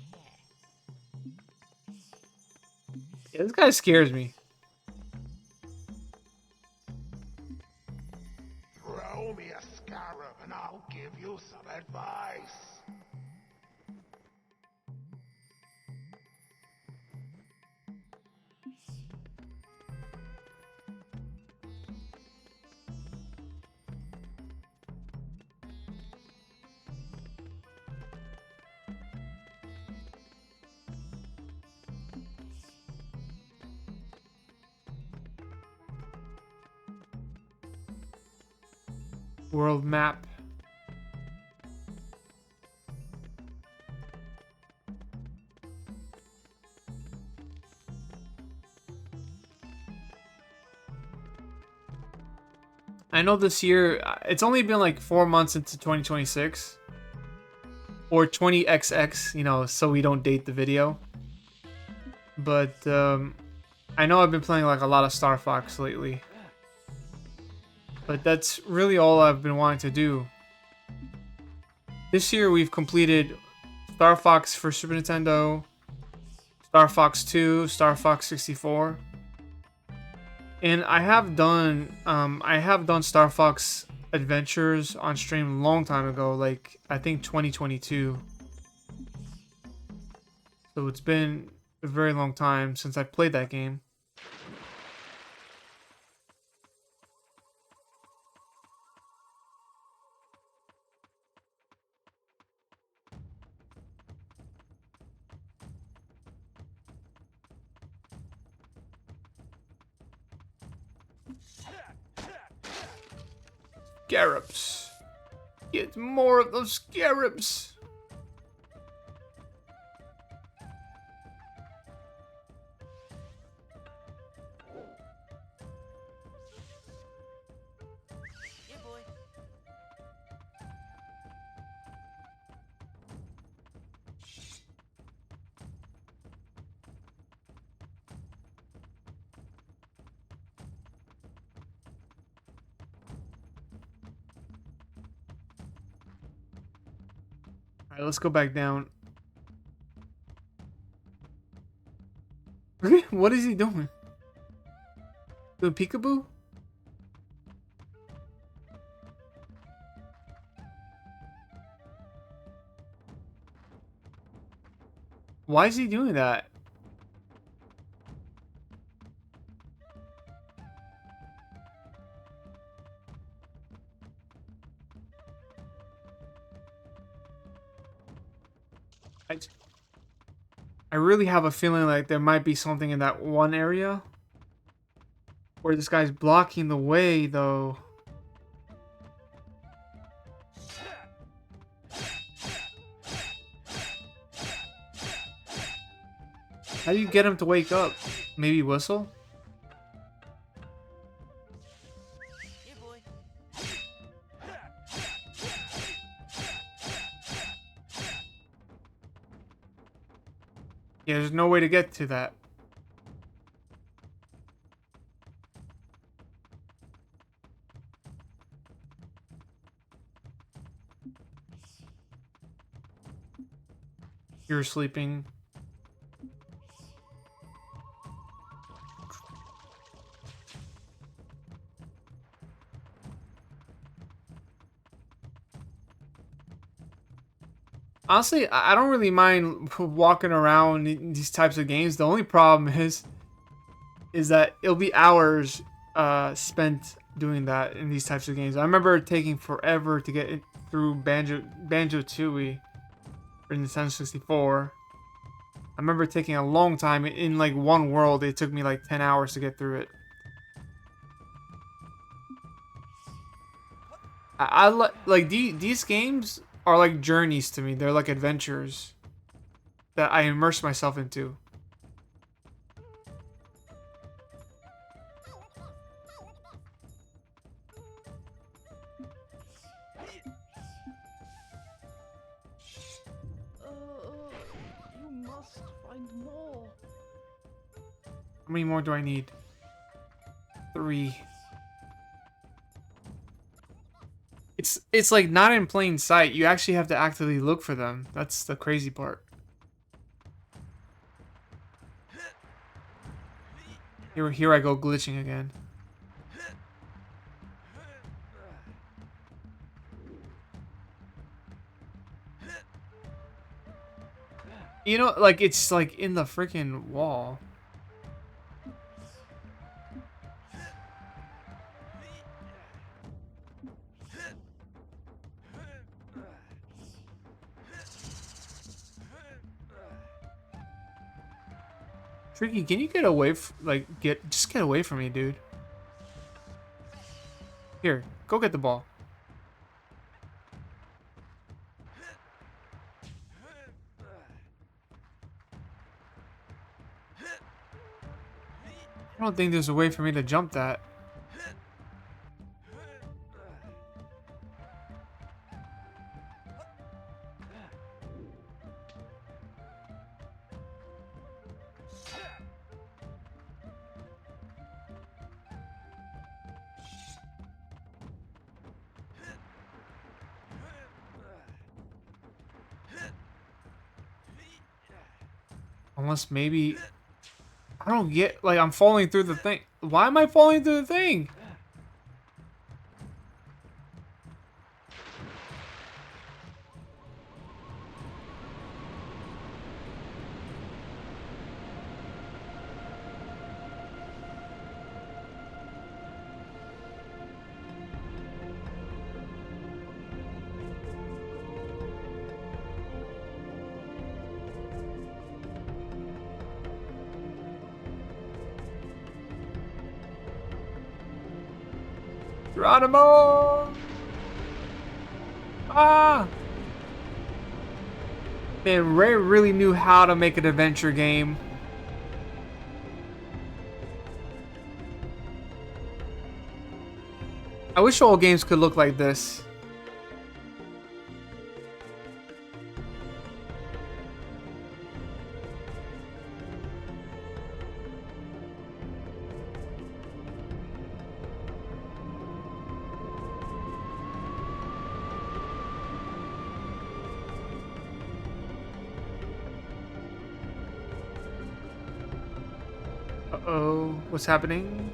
Yeah, this guy scares me. Throw me a scarab and I'll give you some advice. World map. I know this year, it's only been like 4 months into 2026. Or 20XX, you know, so we don't date the video. But, I know I've been playing like a lot of Star Fox lately. But that's really all I've been wanting to do. This year we've completed Star Fox for Super Nintendo, Star Fox 2, Star Fox 64. And I have done Star Fox adventures on stream a long time ago, like I think 2022. So it's been a very long time since I played that game. Scarabs. Get more of those scarabs. Yeah, boy. Alright, let's go back down. What is he doing? Doing peekaboo? Why is he doing that? I really have a feeling like there might be something in that one area where this guy's blocking the way, though. How do you get him to wake up? Maybe whistle? Yeah, boy. Yeah, there's no way to get to that. You're sleeping. Honestly, I don't really mind walking around in these types of games. The only problem is that it'll be hours spent doing that in these types of games. I remember taking forever to get it through Banjo-Tooie for Nintendo 64. I remember taking a long time. In like one world, it took me like 10 hours to get through it. I like these games are like journeys to me. They're like adventures that I immerse myself into. You must find more. How many more do I need? 3. It's like not in plain sight. You actually have to actively look for them. That's the crazy part. Here I go glitching again. You know, like it's like in the freaking wall. Tricky, can you get away just get away from me, dude. Here, go get the ball. I don't think there's a way for me to jump that. Unless maybe... I don't get... Like, I'm falling through the thing. Why am I falling through the thing? Geronimo! Ah! Man, Ray really knew how to make an adventure game. I wish all games could look like this. Uh-oh, what's happening?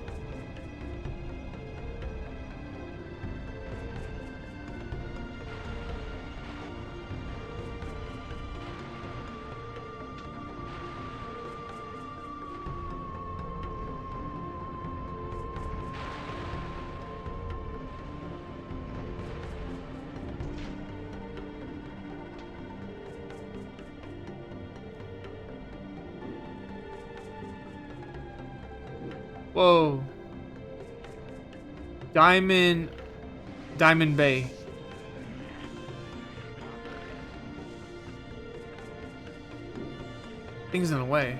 Whoa. Diamond Bay. Things in the way.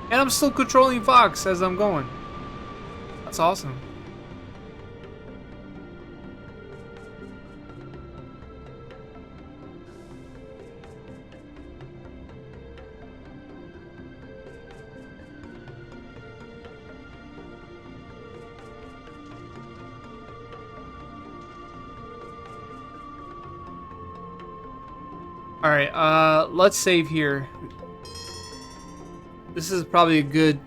And I'm still controlling Fox as I'm going. That's awesome. Alright, let's save here. This is probably a good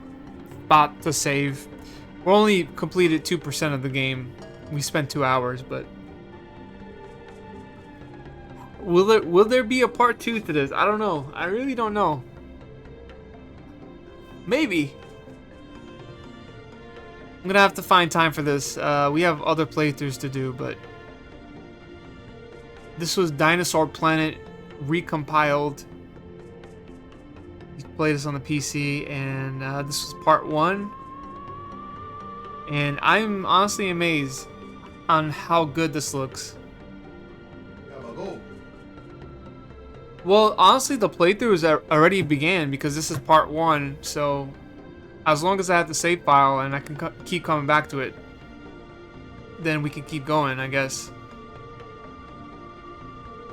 spot to save. We're only completed 2% of the game. We spent 2 hours, but... Will there be a part 2 to this? I don't know. I really don't know. Maybe. I'm gonna have to find time for this. We have other playthroughs to do, but... This was Dinosaur Planet Recompiled. You can play this on the PC, and this was part 1. And I'm honestly amazed on how good this looks. Well, honestly, the playthroughs already began because this is part 1. So, as long as I have the save file and I can keep coming back to it, then we can keep going, I guess.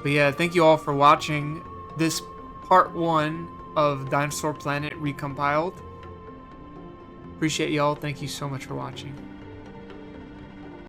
But yeah, thank you all for watching this part 1 of Dinosaur Planet Recompiled. Appreciate y'all. Thank you so much for watching.